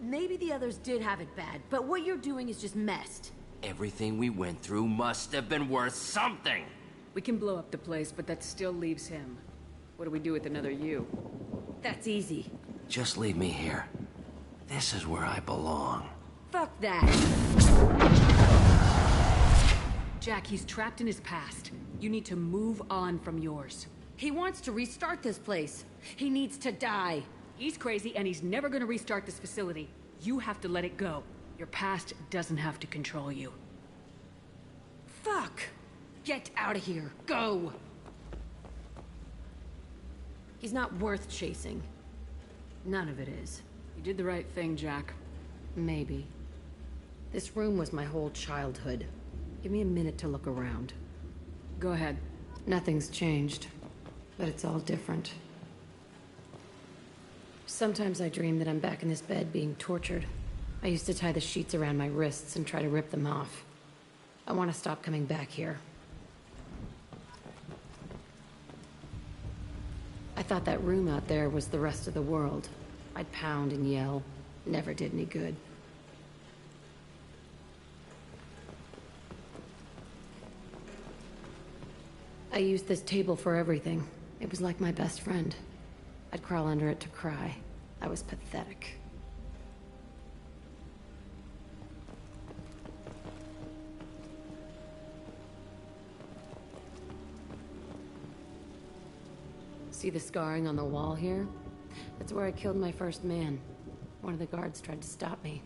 Maybe the others did have it bad, but what you're doing is just messed. Everything we went through must have been worth something. We can blow up the place, but that still leaves him. What do we do with another you? That's easy. Just leave me here. This is where I belong. Fuck that. Jack, he's trapped in his past. You need to move on from yours. He wants to restart this place. He needs to die. He's crazy and he's never gonna restart this facility. You have to let it go. Your past doesn't have to control you. Fuck! Get out of here. Go! He's not worth chasing. None of it is. You did the right thing, Jack. Maybe. This room was my whole childhood. Give me a minute to look around. Go ahead. Nothing's changed, but it's all different. Sometimes I dream that I'm back in this bed being tortured. I used to tie the sheets around my wrists and try to rip them off. I want to stop coming back here. I thought that room out there was the rest of the world. I'd pound and yell. Never did any good. I used this table for everything. It was like my best friend. I'd crawl under it to cry. I was pathetic. See the scarring on the wall here? That's where I killed my first man. One of the guards tried to stop me.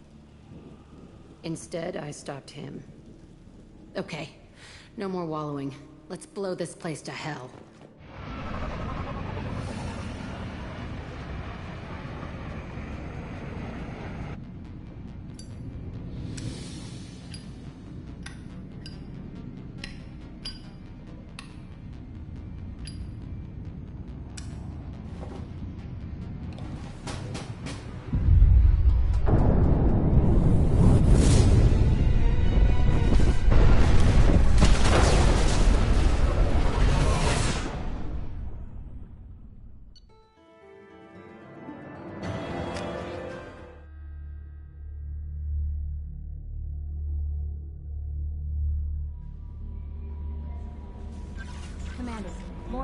Instead, I stopped him. Okay, no more wallowing. Let's blow this place to hell.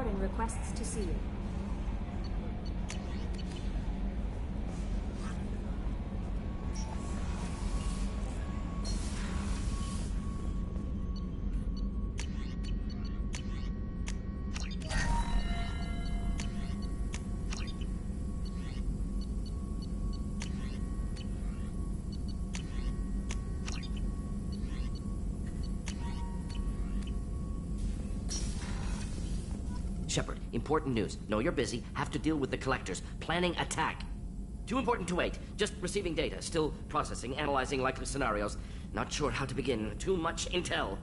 Warden requests to see you. Shepard, important news. Know you're busy. Have to deal with the collectors. Planning attack. Too important to wait. Just receiving data. Still processing, analyzing likely scenarios. Not sure how to begin. Too much intel.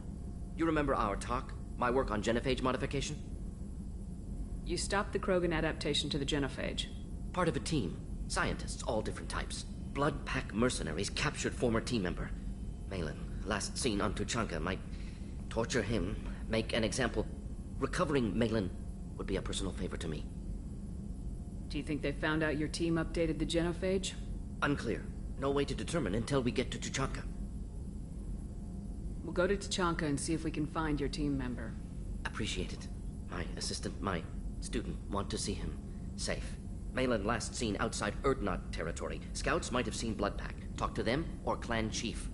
You remember our talk? My work on genophage modification? You stopped the Krogan adaptation to the genophage. Part of a team. Scientists, all different types. Blood Pack mercenaries captured former team member. Malin, last seen on Tuchanka, might torture him, make an example. Recovering Malin would be a personal favor to me. Do you think they found out your team updated the genophage? Unclear. No way to determine until we get to Tuchanka. We'll go to Tuchanka and see if we can find your team member. Appreciate it. My assistant, my student, want to see him safe. Malin last seen outside Erdnot territory. Scouts might have seen Bloodpack. Talk to them or clan chief.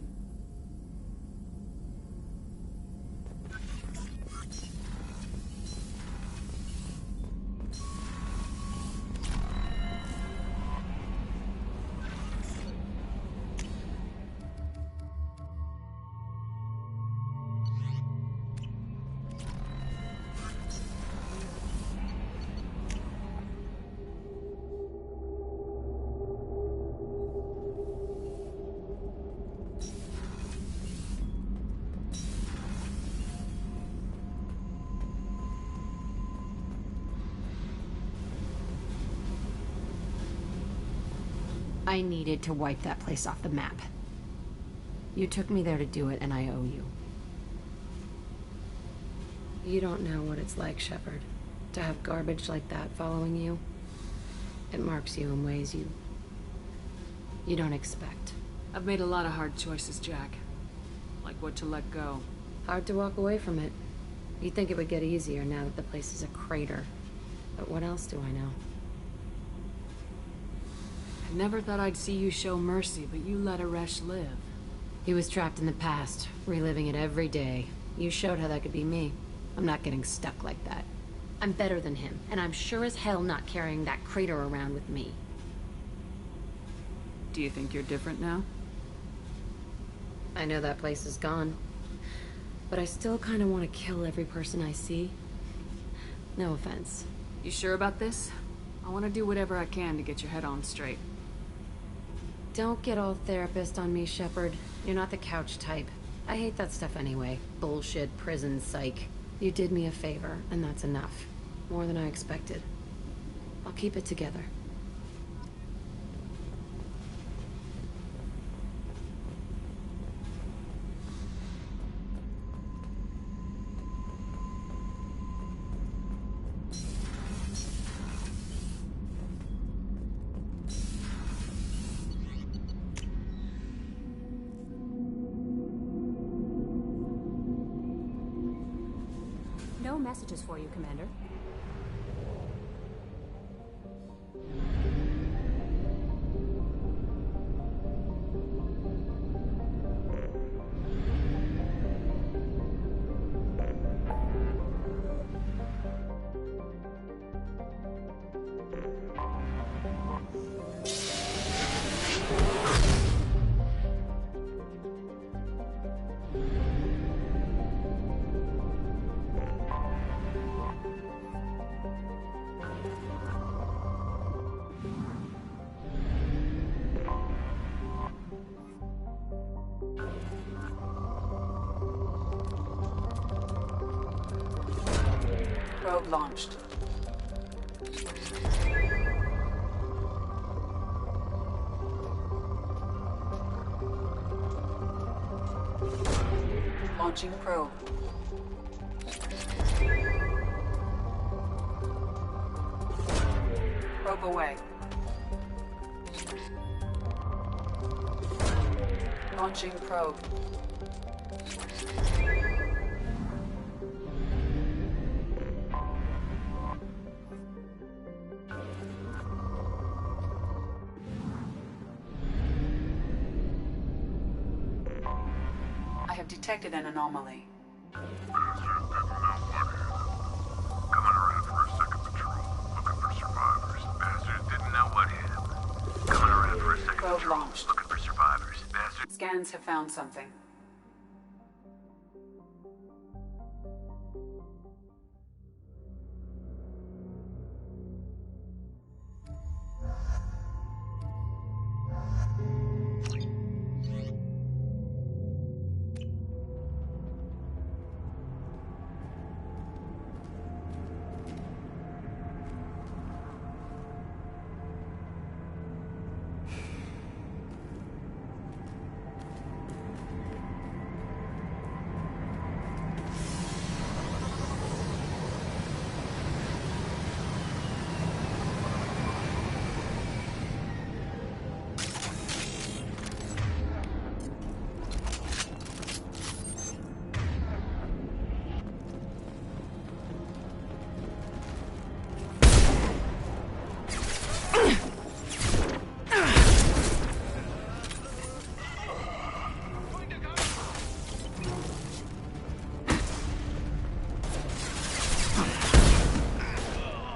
I needed to wipe that place off the map. You took me there to do it, and I owe you. You don't know what it's like, Shepard. To have garbage like that following you. It marks you in ways you don't expect. I've made a lot of hard choices, Jack. Like what to let go. Hard to walk away from it. You'd think it would get easier now that the place is a crater. But what else do I know? I never thought I'd see you show mercy, but you let Aresh live. He was trapped in the past, reliving it every day. You showed how that could be me. I'm not getting stuck like that. I'm better than him, and I'm sure as hell not carrying that crater around with me. Do you think you're different now? I know that place is gone. But I still kind of want to kill every person I see. No offense. You sure about this? I want to do whatever I can to get your head on straight. Don't get all therapist on me, Shepard. You're not the couch type. I hate that stuff anyway. Bullshit, prison, psych. You did me a favor, and that's enough. More than I expected. I'll keep it together. No messages for you, Commander. Probe launched. Launching probe. Probe away. Launching probe. detected an anomaly. Coming around for a second patrol, looking for survivors. Bastards didn't know what hit him. Coming around for a second Probe patrol, launched. looking for survivors. Bastards. Scans have found something.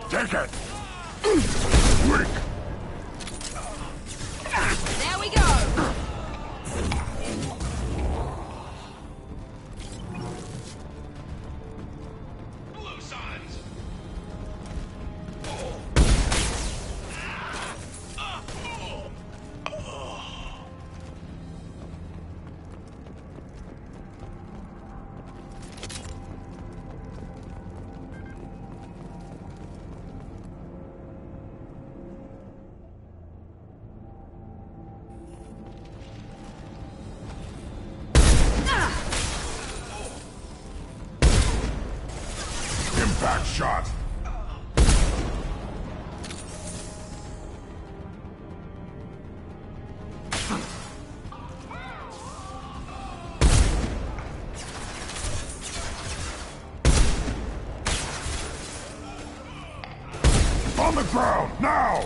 Take it! Quick! There we go! Blue signs! Impact shot! On the ground, now!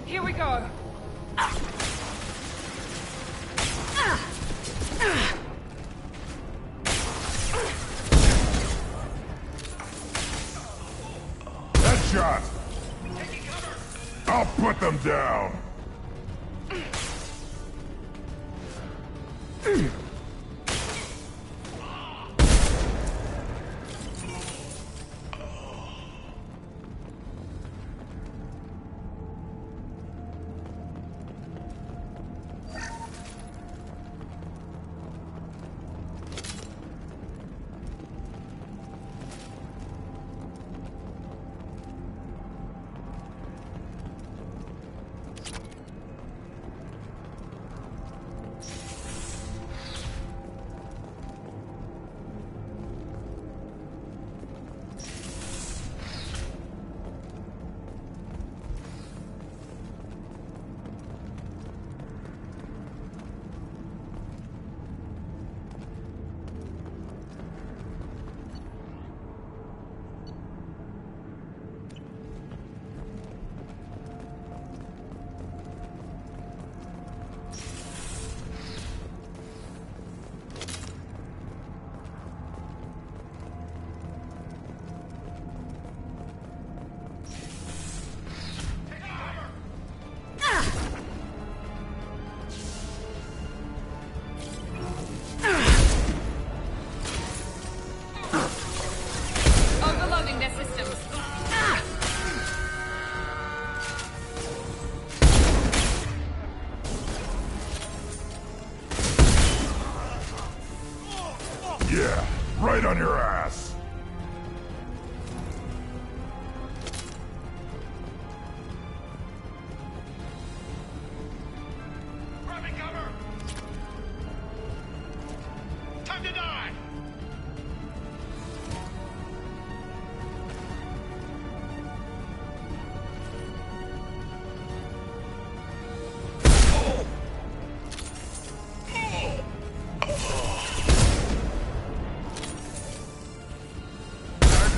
Here we go! Headshot! I'll put them down!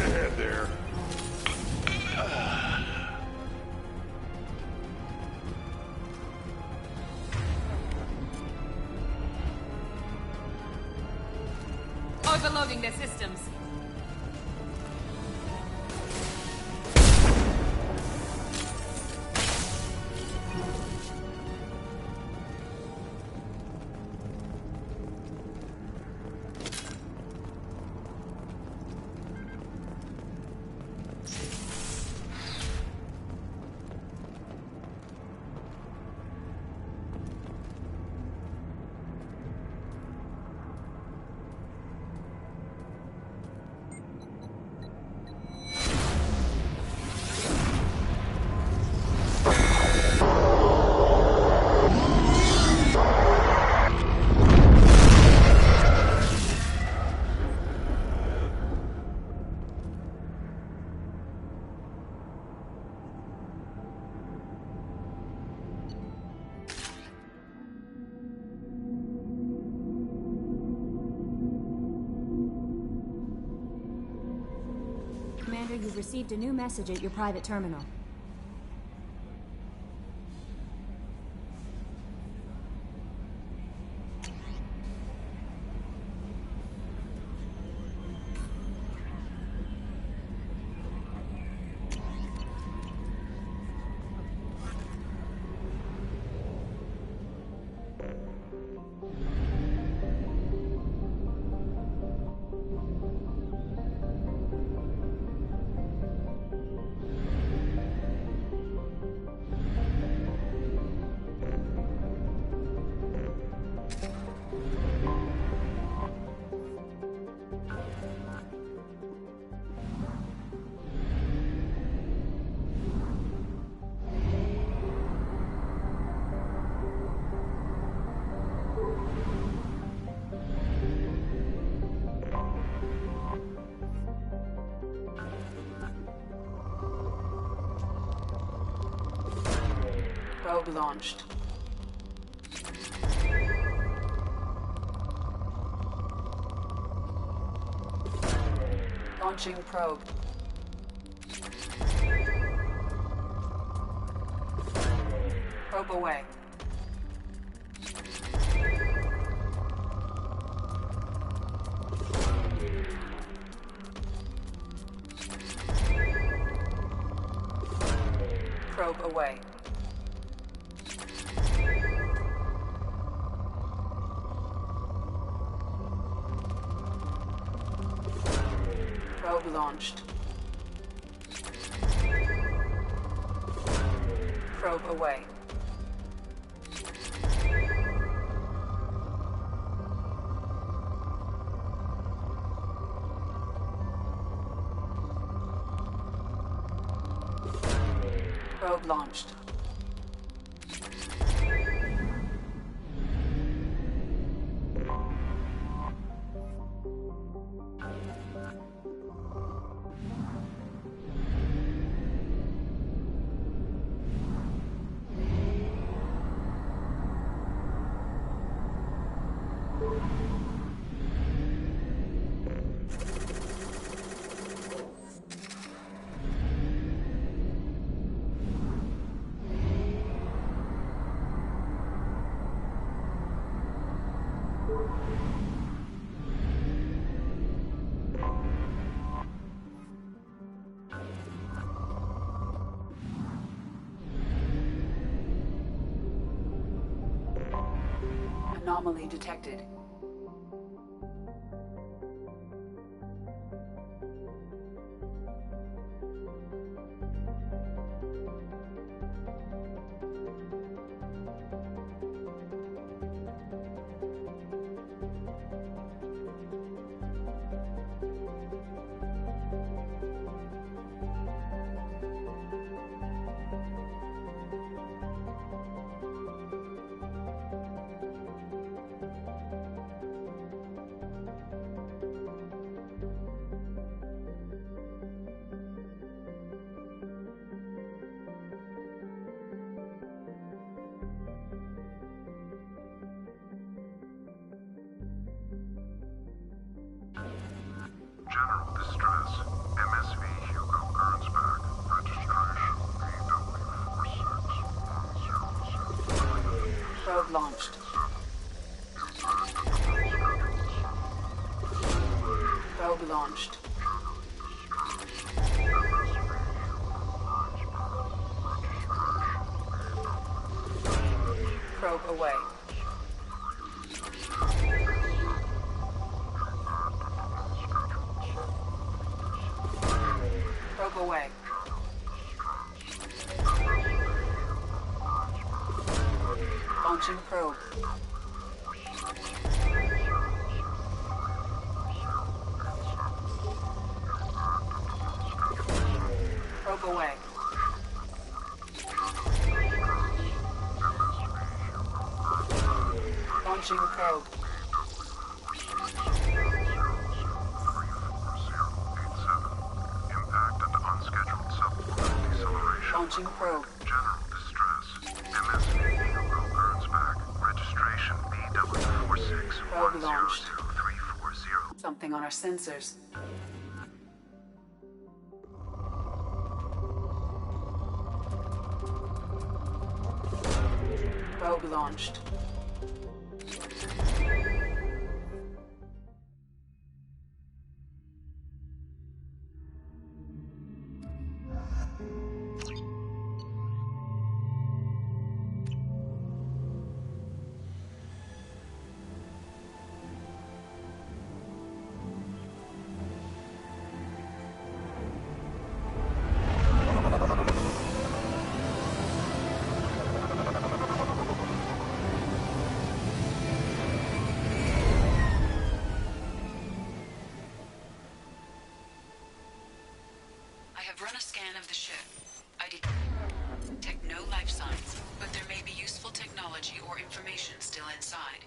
ahead there. Overloading their systems. Commander, you've received a new message at your private terminal. Probe launched. Launching probe. Probe away. Probe away. Probe launched. Probe away. Probe launched. Anomaly detected. launched. Probe launched. Probe away. Probe away. Launching probe. Probe away. Launching probe. Impact and unscheduled suborbital deceleration. Launching probe. General distress. MSV Eagle birds back. Registration BW46. Probe launched. 100340. Something on our sensors. Probe launched. I have run a scan of the ship. I detect no life signs, but there may be useful technology or information still inside.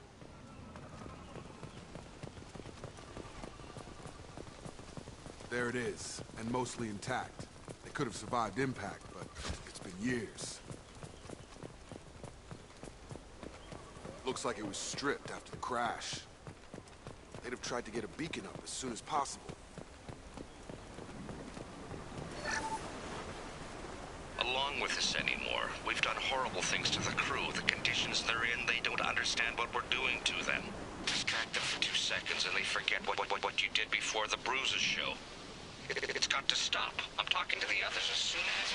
There it is, and mostly intact. They could have survived impact, but it's been years. Looks like it was stripped after the crash. They'd have tried to get a beacon up as soon as possible. Along with this anymore. We've done horrible things to the crew. The conditions they're in, they don't understand what we're doing to them. Distract them for 2 seconds and they forget what you did before the bruises show. It's got to stop. I'm talking to the others as soon as...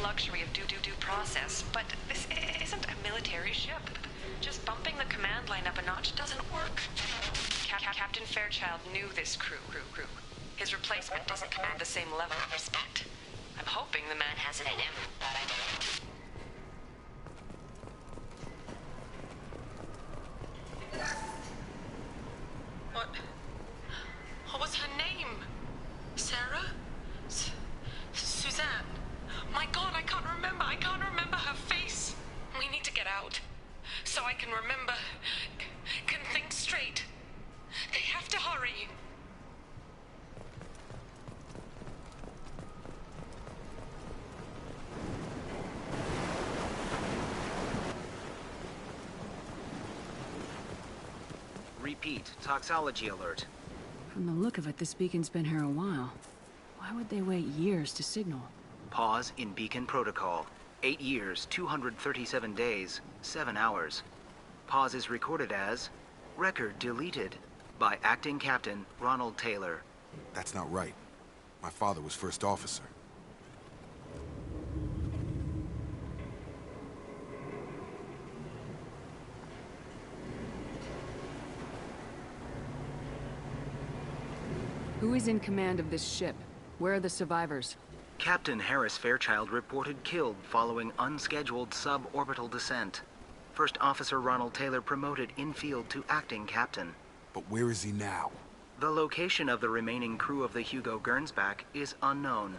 Luxury of due process, but this isn't a military ship. Just bumping the command line up a notch doesn't work. Captain Fairchild knew this crew. His replacement doesn't command the same level of respect. I'm hoping the man has it in him, but I don't. What was her name? Sarah? Suzanne? My God, I can't remember. I can't remember her face. We need to get out. So I can remember. Can think straight. They have to hurry. Repeat. Toxology alert. From the look of it, this beacon's been here a while. Why would they wait years to signal? Pause in beacon protocol. 8 years, 237 days, 7 hours. Pause is recorded as record deleted by Acting Captain Ronald Taylor. That's not right. My father was first officer. Who is in command of this ship? Where are the survivors? Captain Harris Fairchild reported killed following unscheduled suborbital descent. First Officer Ronald Taylor promoted in-field to acting captain. But where is he now? The location of the remaining crew of the Hugo Gernsback is unknown.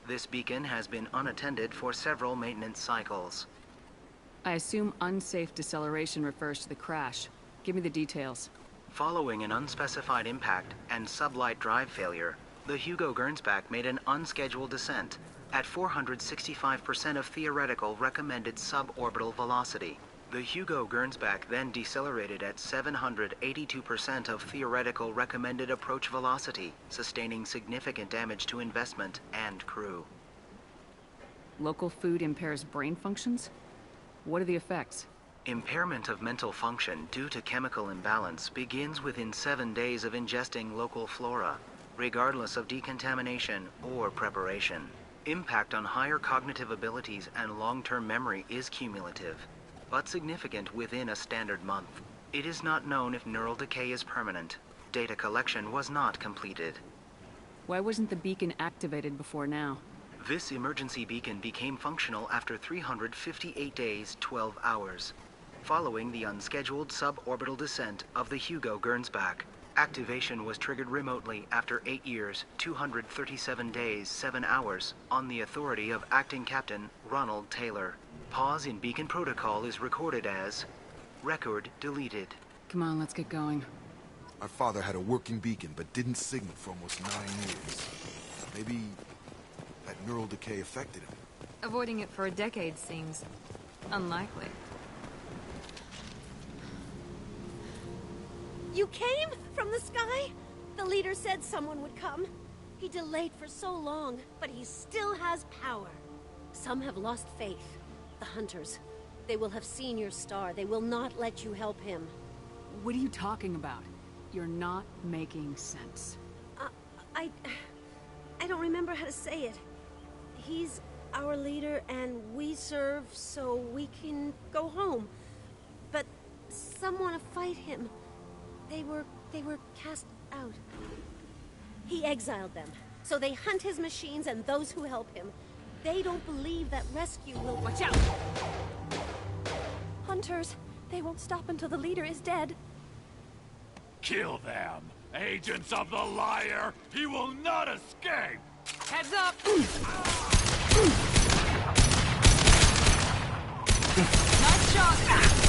This beacon has been unattended for several maintenance cycles. I assume unsafe deceleration refers to the crash. Give me the details. Following an unspecified impact and sublight drive failure, the Hugo Gernsback made an unscheduled descent at 465% of theoretical recommended suborbital velocity. The Hugo Gernsback then decelerated at 782% of theoretical recommended approach velocity, sustaining significant damage to investment and crew. Local food impairs brain functions? What are the effects? Impairment of mental function due to chemical imbalance begins within 7 days of ingesting local flora, regardless of decontamination or preparation. Impact on higher cognitive abilities and long-term memory is cumulative, but significant within a standard month. It is not known if neural decay is permanent. Data collection was not completed. Why wasn't the beacon activated before now? This emergency beacon became functional after 358 days, 12 hours, following the unscheduled suborbital descent of the Hugo Gernsback. Activation was triggered remotely after 8 years, 237 days, 7 hours, on the authority of Acting Captain Ronald Taylor. Pause in beacon protocol is recorded as record deleted. Come on, let's get going. My father had a working beacon, but didn't signal for almost 9 years. Maybe that neural decay affected him. Avoiding it for a decade seems unlikely. You came from the sky? The leader said someone would come. He delayed for so long, but he still has power. Some have lost faith. The hunters. They will have seen your star. They will not let you help him. What are you talking about? You're not making sense. I don't remember how to say it. He's our leader and we serve so we can go home. But some want to fight him. They were cast out. He exiled them, so they hunt his machines and those who help him. They don't believe that rescue will... Watch out! Hunters, they won't stop until the leader is dead. Kill them! Agents of the liar! He will not escape! Heads up! Nice shot!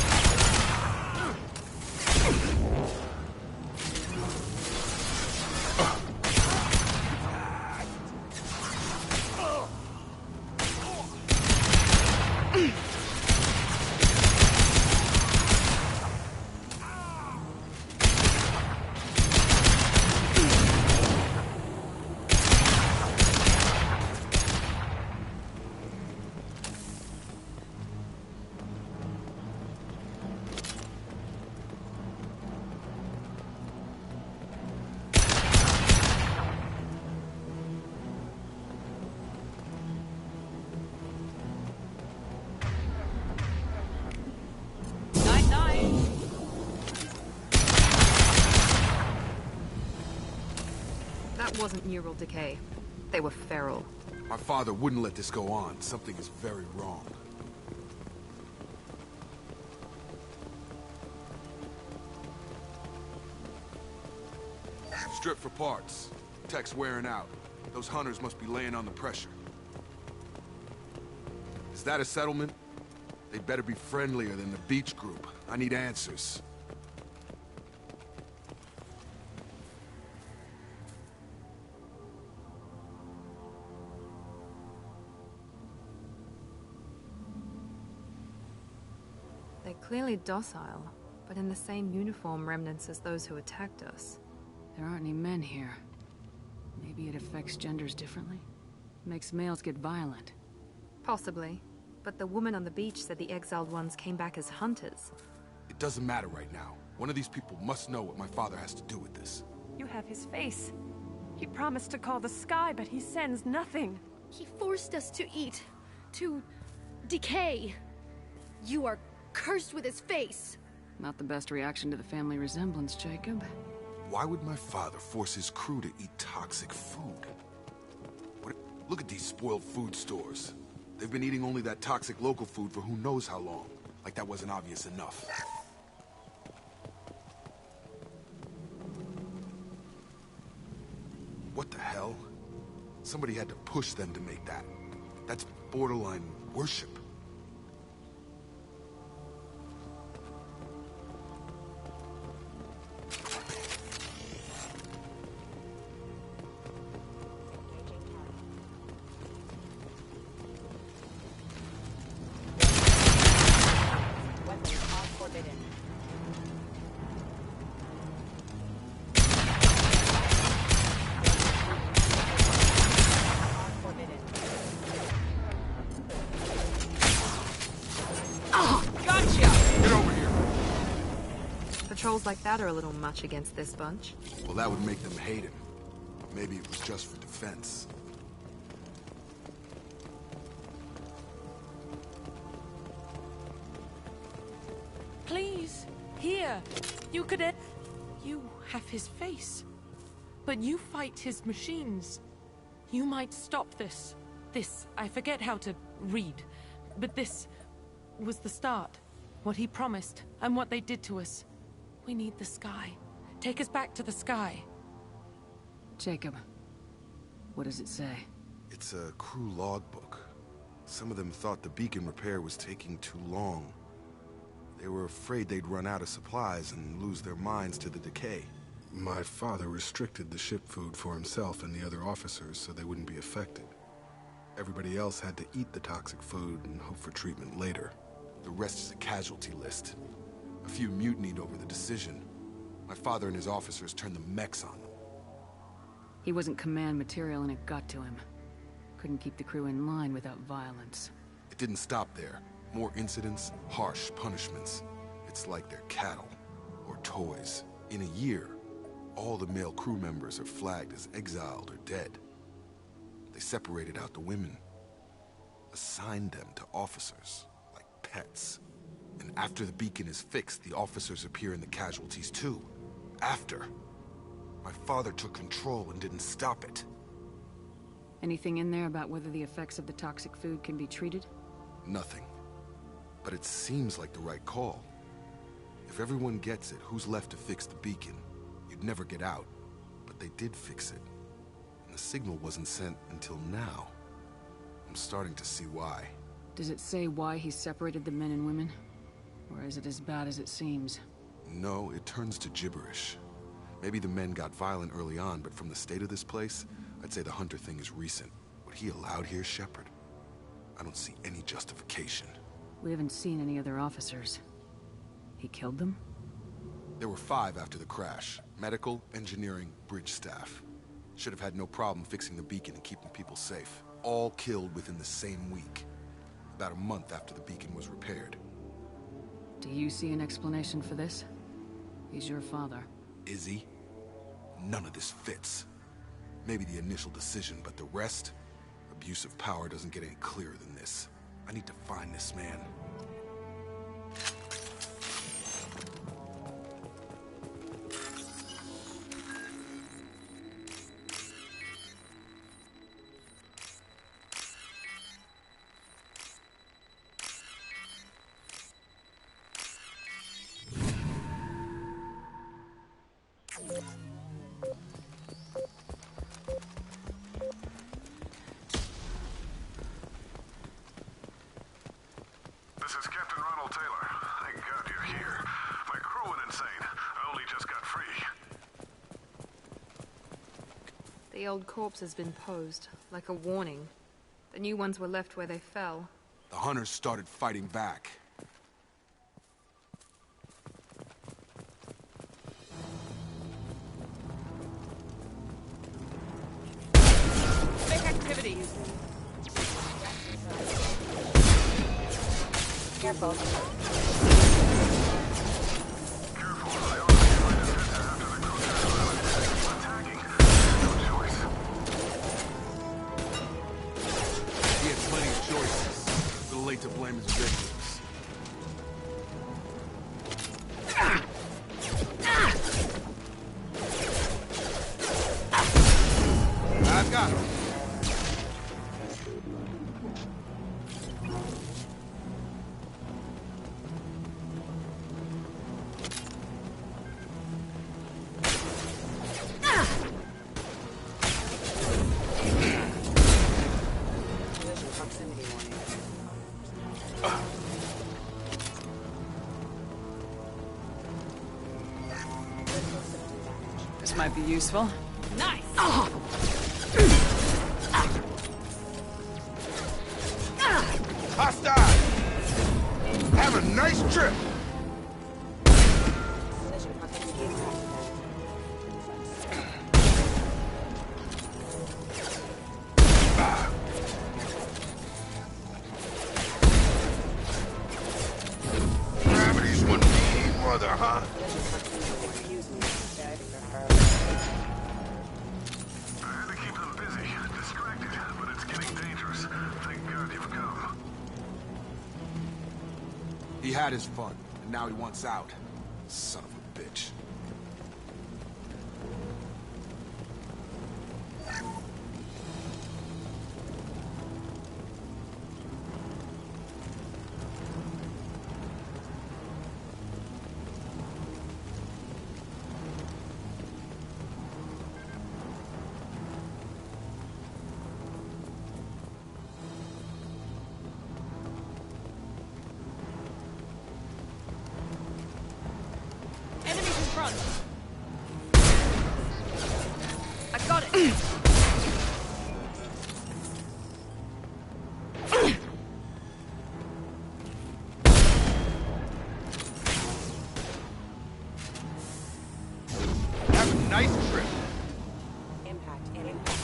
That wasn't neural decay. They were feral. My father wouldn't let this go on. Something is very wrong. Strip for parts. Tech's wearing out. Those hunters must be laying on the pressure. Is that a settlement? They'd better be friendlier than the beach group. I need answers. They're clearly docile, but in the same uniform remnants as those who attacked us. There aren't any men here. Maybe it affects genders differently? Makes males get violent. Possibly. But the woman on the beach said the exiled ones came back as hunters. It doesn't matter right now. One of these people must know what my father has to do with this. You have his face. He promised to call the sky, but he sends nothing. He forced us to eat. To decay. You are cursed with his face. Not the best reaction to the family resemblance, Jacob. Why would my father force his crew to eat toxic food? Look at these spoiled food stores. They've been eating only that toxic local food for who knows how long. Like that wasn't obvious enough. What the hell? Somebody had to push them to make that. That's borderline worship. Patrols like that are a little much against this bunch. Well, that would make them hate him. Maybe it was just for defense. Please, here. You could... You have his face. But you fight his machines. You might stop this. This, I forget how to read. But this was the start. What he promised, and what they did to us. We need the sky. Take us back to the sky. Jacob, what does it say? It's a crew logbook. Some of them thought the beacon repair was taking too long. They were afraid they'd run out of supplies and lose their minds to the decay. My father restricted the ship food for himself and the other officers so they wouldn't be affected. Everybody else had to eat the toxic food and hope for treatment later. The rest is a casualty list. A few mutinied over the decision. My father and his officers turned the mechs on them. He wasn't command material and it got to him. Couldn't keep the crew in line without violence. It didn't stop there. More incidents, harsh punishments. It's like they're cattle, or toys. In a year, all the male crew members are flagged as exiled or dead. They separated out the women, assigned them to officers, like pets. And after the beacon is fixed, the officers appear in the casualties too. After. My father took control and didn't stop it. Anything in there about whether the effects of the toxic food can be treated? Nothing. But it seems like the right call. If everyone gets it, who's left to fix the beacon? You'd never get out. But they did fix it. And the signal wasn't sent until now. I'm starting to see why. Does it say why he separated the men and women? Or is it as bad as it seems? No, it turns to gibberish. Maybe the men got violent early on, but from the state of this place, I'd say the Hunter thing is recent. What he allowed here, Shepard, I don't see any justification. We haven't seen any other officers. He killed them? There were 5 after the crash. Medical, engineering, bridge staff. Should have had no problem fixing the beacon and keeping people safe. All killed within the same week. About a month after the beacon was repaired. Do you see an explanation for this? He's your father. Is he? None of this fits. Maybe the initial decision, but the rest? Abuse of power doesn't get any clearer than this. I need to find this man. This is Captain Ronald Taylor. Thank God you're here. My crew went insane. I only just got free. The old corpse has been posed, like a warning. The new ones were left where they fell. The hunters started fighting back. Big activity. Careful. He had plenty of choices. Too late to blame his victims. might be useful. Nice! Hostile! Have a nice trip! Gravity's one mean mother, huh? I had to keep them busy, distracted, but it's getting dangerous. Thank God you've come. He had his fun, and now he wants out. Son of a bitch. Enemies in front. I got it. Have a nice trip. Impact and impact.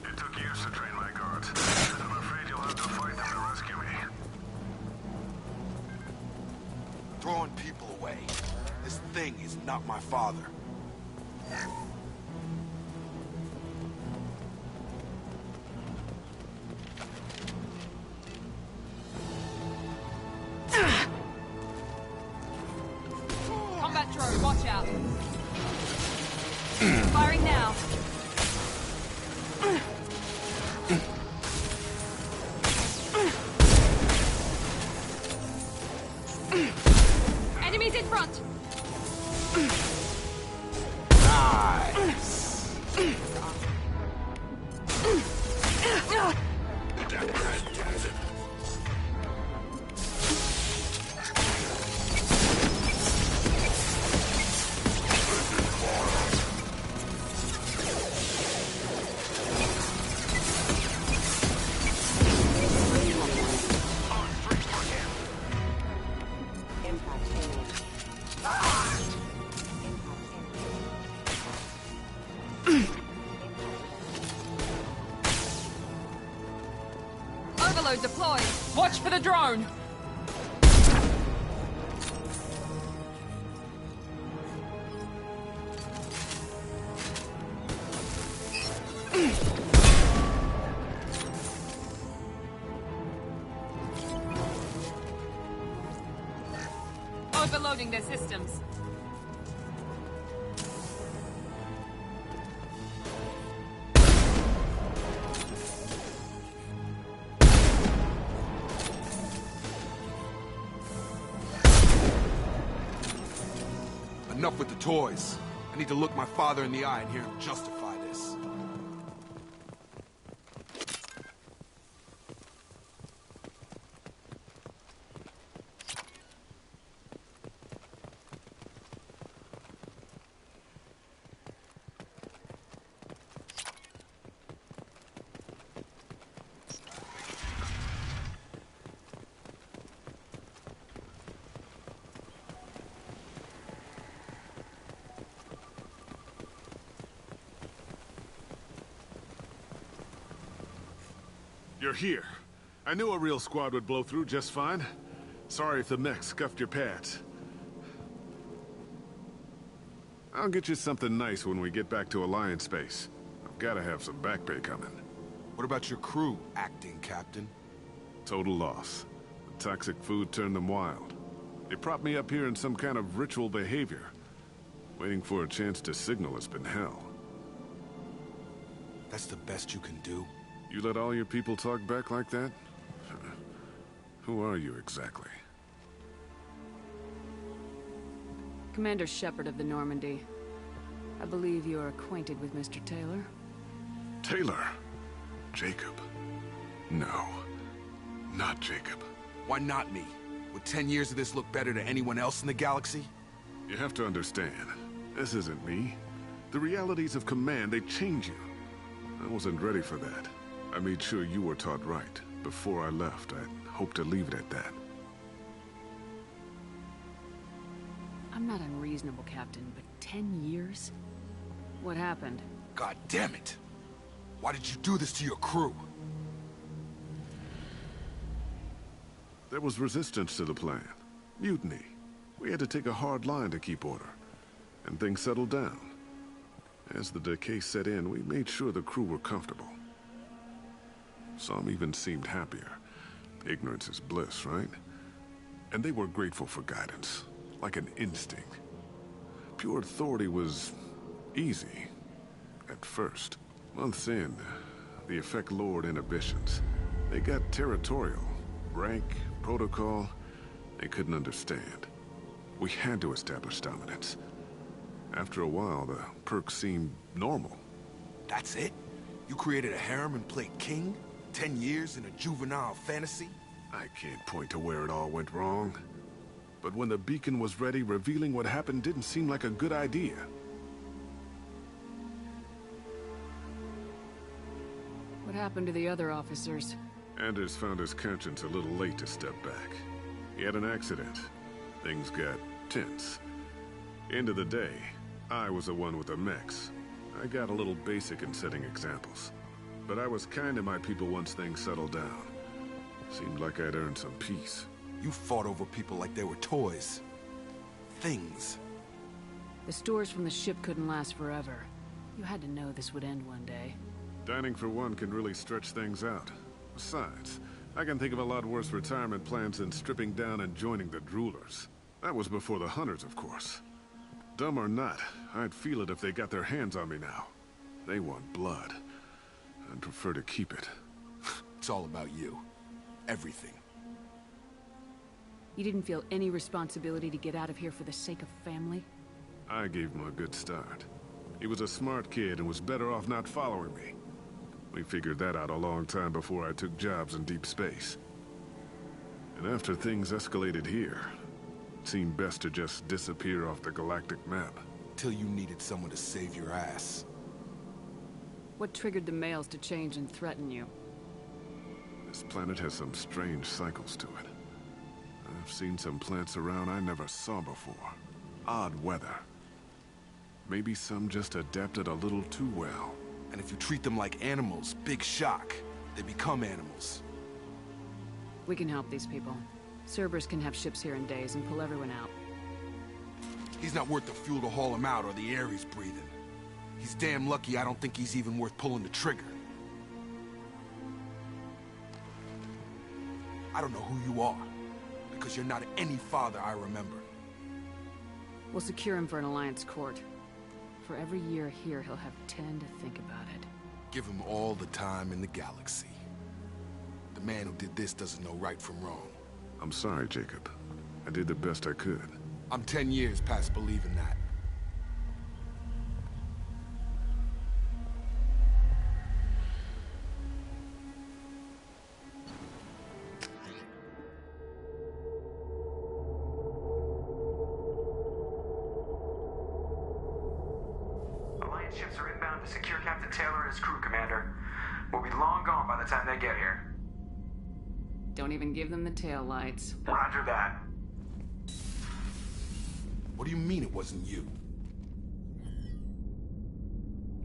It took years to train my guards. I'm afraid you'll have to fight them to rescue me. Throwing people away. This thing is not my father. Combat drone, watch out. Firing now. Enemies in front. Nice. Overload deployed. Watch for the drone. Overloading their systems. Enough with the toys. I need to look my father in the eye and hear him justify this. You're here. I knew a real squad would blow through just fine. Sorry if the mech scuffed your pads. I'll get you something nice when we get back to Alliance space. I've gotta have some back pay coming. What about your crew, acting captain? Total loss. The toxic food turned them wild. They propped me up here in some kind of ritual behavior. Waiting for a chance to signal has been hell. That's the best you can do? You let all your people talk back like that? Who are you exactly? Commander Shepard of the Normandy. I believe you are acquainted with Mr. Taylor. Taylor? Jacob? No. Not Jacob. Why not me? Would 10 years of this look better to anyone else in the galaxy? You have to understand, this isn't me. The realities of command, they change you. I wasn't ready for that. I made sure you were taught right. Before I left, I hoped to leave it at that. I'm not unreasonable, Captain, but 10 years? What happened? God damn it! Why did you do this to your crew? There was resistance to the plan. Mutiny. We had to take a hard line to keep order. And things settled down. As the decay set in, we made sure the crew were comfortable. Some even seemed happier. Ignorance is bliss, right? And they were grateful for guidance, like an instinct. Pure authority was easy, at first. Months in, the effect lowered inhibitions. They got territorial. Rank, protocol, they couldn't understand. We had to establish dominance. After a while, the perks seemed normal. That's it? You created a harem and played king? 10 years in a juvenile fantasy? I can't point to where it all went wrong. But when the beacon was ready, revealing what happened didn't seem like a good idea. What happened to the other officers? Anders found his conscience a little late to step back. He had an accident. Things got tense. End of the day, I was the one with the mechs. I got a little basic in setting examples. But I was kind to my people once things settled down. Seemed like I'd earned some peace. You fought over people like they were toys. Things. The stores from the ship couldn't last forever. You had to know this would end one day. Dining for one can really stretch things out. Besides, I can think of a lot worse retirement plans than stripping down and joining the Droolers. That was before the Hunters, of course. Dumb or not, I'd feel it if they got their hands on me now. They want blood. I'd prefer to keep it. It's all about you. Everything. You didn't feel any responsibility to get out of here for the sake of family? I gave him a good start. He was a smart kid and was better off not following me. We figured that out a long time before I took jobs in deep space. And after things escalated here, it seemed best to just disappear off the galactic map. Till you needed someone to save your ass. What triggered the males to change and threaten you? This planet has some strange cycles to it. I've seen some plants around I never saw before. Odd weather. Maybe some just adapted a little too well. And if you treat them like animals, big shock. They become animals. We can help these people. Cerberus can have ships here in days and pull everyone out. He's not worth the fuel to haul him out or the air he's breathing. He's damn lucky I don't think he's even worth pulling the trigger. I don't know who you are, because you're not any father I remember. We'll secure him for an Alliance court. For every year here, he'll have 10 to think about it. Give him all the time in the galaxy. The man who did this doesn't know right from wrong. I'm sorry, Jacob. I did the best I could. I'm 10 years past believing that. Alliance ships are inbound to secure Captain Taylor and his crew, Commander. We'll be long gone by the time they get here. Don't even give them the tail lights. Roger that. What do you mean it wasn't you?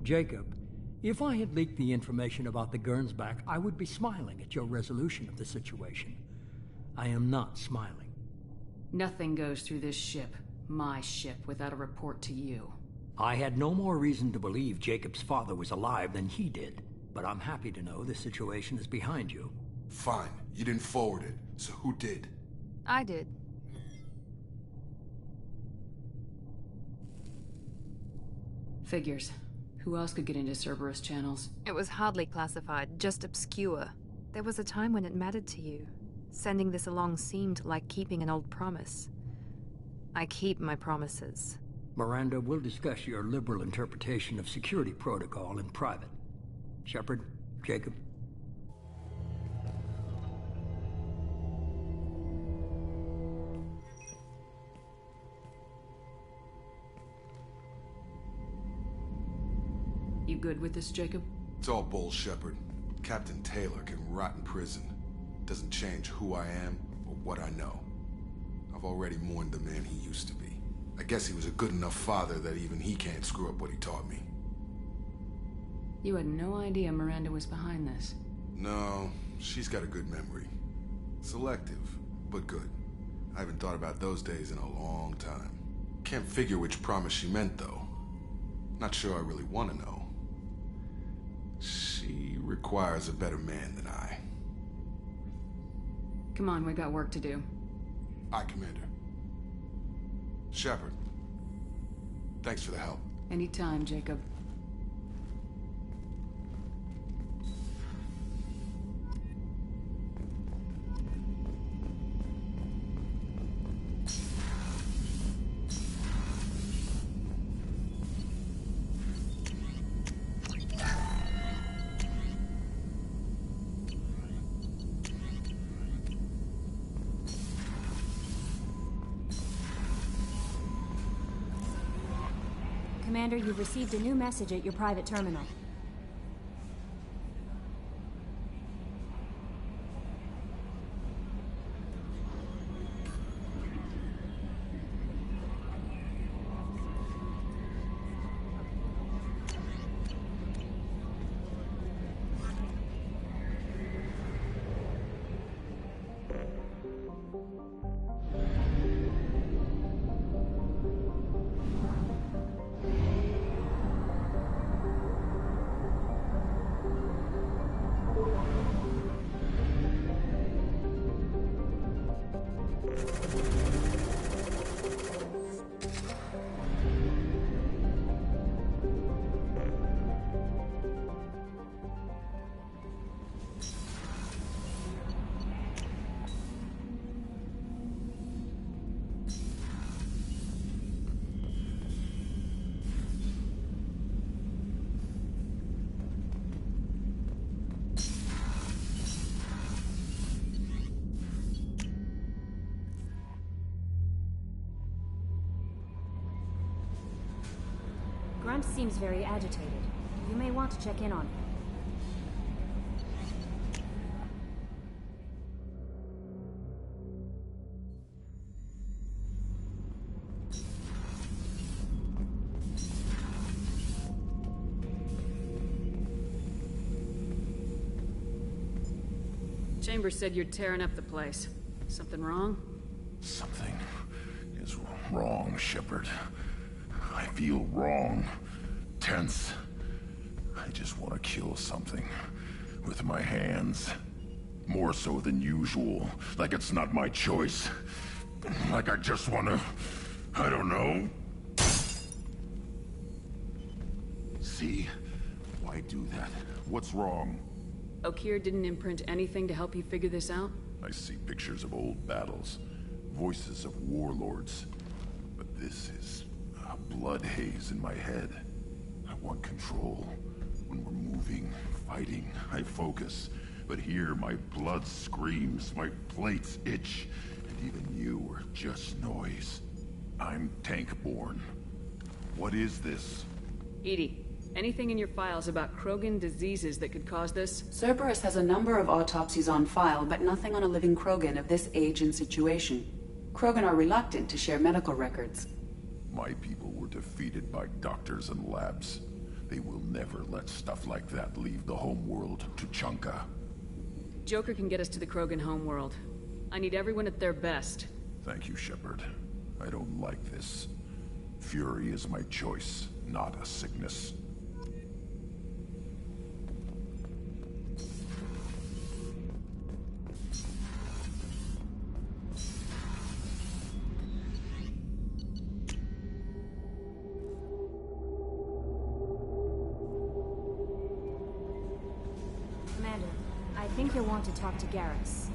Jacob, if I had leaked the information about the Gernsback, I would be smiling at your resolution of the situation. I am not smiling. Nothing goes through this ship, my ship, without a report to you. I had no more reason to believe Jacob's father was alive than he did, but I'm happy to know the situation is behind you. Fine. You didn't forward it, so who did? I did. Figures. Who else could get into Cerberus channels? It was hardly classified, just obscure. There was a time when it mattered to you. Sending this along seemed like keeping an old promise. I keep my promises. Miranda, we'll discuss your liberal interpretation of security protocol in private. Shepard, Jacob. You good with this, Jacob? It's all bull, Shepard. Captain Taylor can rot in prison. Doesn't change who I am or what I know. I've already mourned the man he used to be. I guess he was a good enough father that even he can't screw up what he taught me. You had no idea Miranda was behind this. No, she's got a good memory. Selective, but good. I haven't thought about those days in a long time. Can't figure which promise she meant, though. Not sure I really want to know. She requires a better man than I. Come on, we got work to do. Aye, Commander. Shepard, thanks for the help. Anytime, Jacob. Commander, you've received a new message at your private terminal. Grunt seems very agitated. You may want to check in on him. Chambers said you're tearing up the place. Something wrong? Something is wrong, Shepard. I feel wrong. Tense. I just want to kill something. With my hands. More so than usual. Like it's not my choice. Like I just want to... I don't know. See? Why do that? What's wrong? Okeer didn't imprint anything to help you figure this out? I see pictures of old battles. Voices of warlords. But this is a blood haze in my head. I want control. When we're moving, fighting, I focus. But here, my blood screams, my plates itch, and even you are just noise. I'm tank-born. What is this? Edie, anything in your files about Krogan diseases that could cause this? Cerberus has a number of autopsies on file, but nothing on a living Krogan of this age and situation. Krogan are reluctant to share medical records. My people were defeated by doctors and labs. They will never let stuff like that leave the homeworld to Chunka. Joker can get us to the Krogan homeworld. I need everyone at their best. Thank you, Shepard. I don't like this. Fury is my choice, not a sickness. Commander, I think you'll want to talk to Garrus.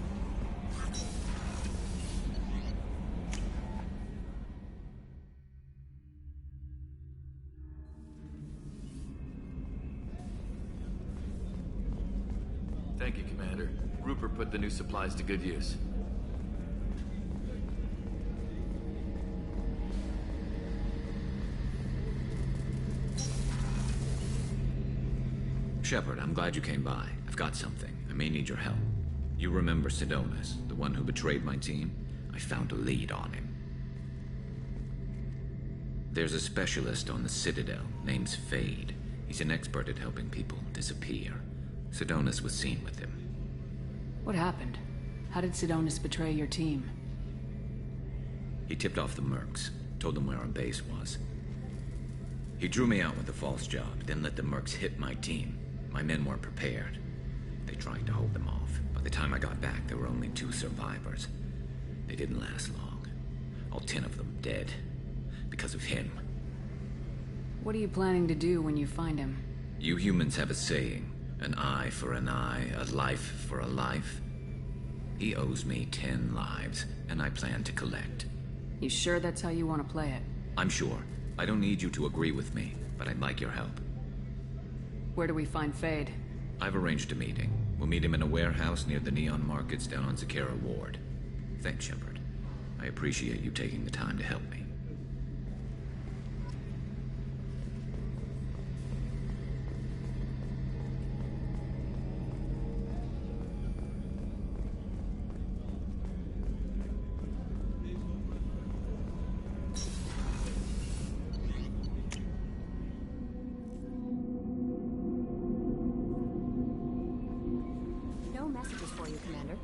Thank you, Commander. Rupert put the new supplies to good use. Shepard, I'm glad you came by. I've got something. I may need your help. You remember Sidonis, the one who betrayed my team? I found a lead on him. There's a specialist on the Citadel, name's Fade. He's an expert at helping people disappear. Sidonis was seen with him. What happened? How did Sidonis betray your team? He tipped off the mercs, told them where our base was. He drew me out with a false job, then let the mercs hit my team. My men weren't prepared. They tried to hold them off. By the time I got back, there were only 2 survivors. They didn't last long. All 10 of them dead. Because of him. What are you planning to do when you find him? You humans have a saying, an eye for an eye, a life for a life. He owes me 10 lives, and I plan to collect. You sure that's how you want to play it? I'm sure. I don't need you to agree with me, but I'd like your help. Where do we find Fade? I've arranged a meeting. We'll meet him in a warehouse near the Neon Markets down on Zakera Ward. Thanks, Shepard. I appreciate you taking the time to help me. No messages for you, Commander.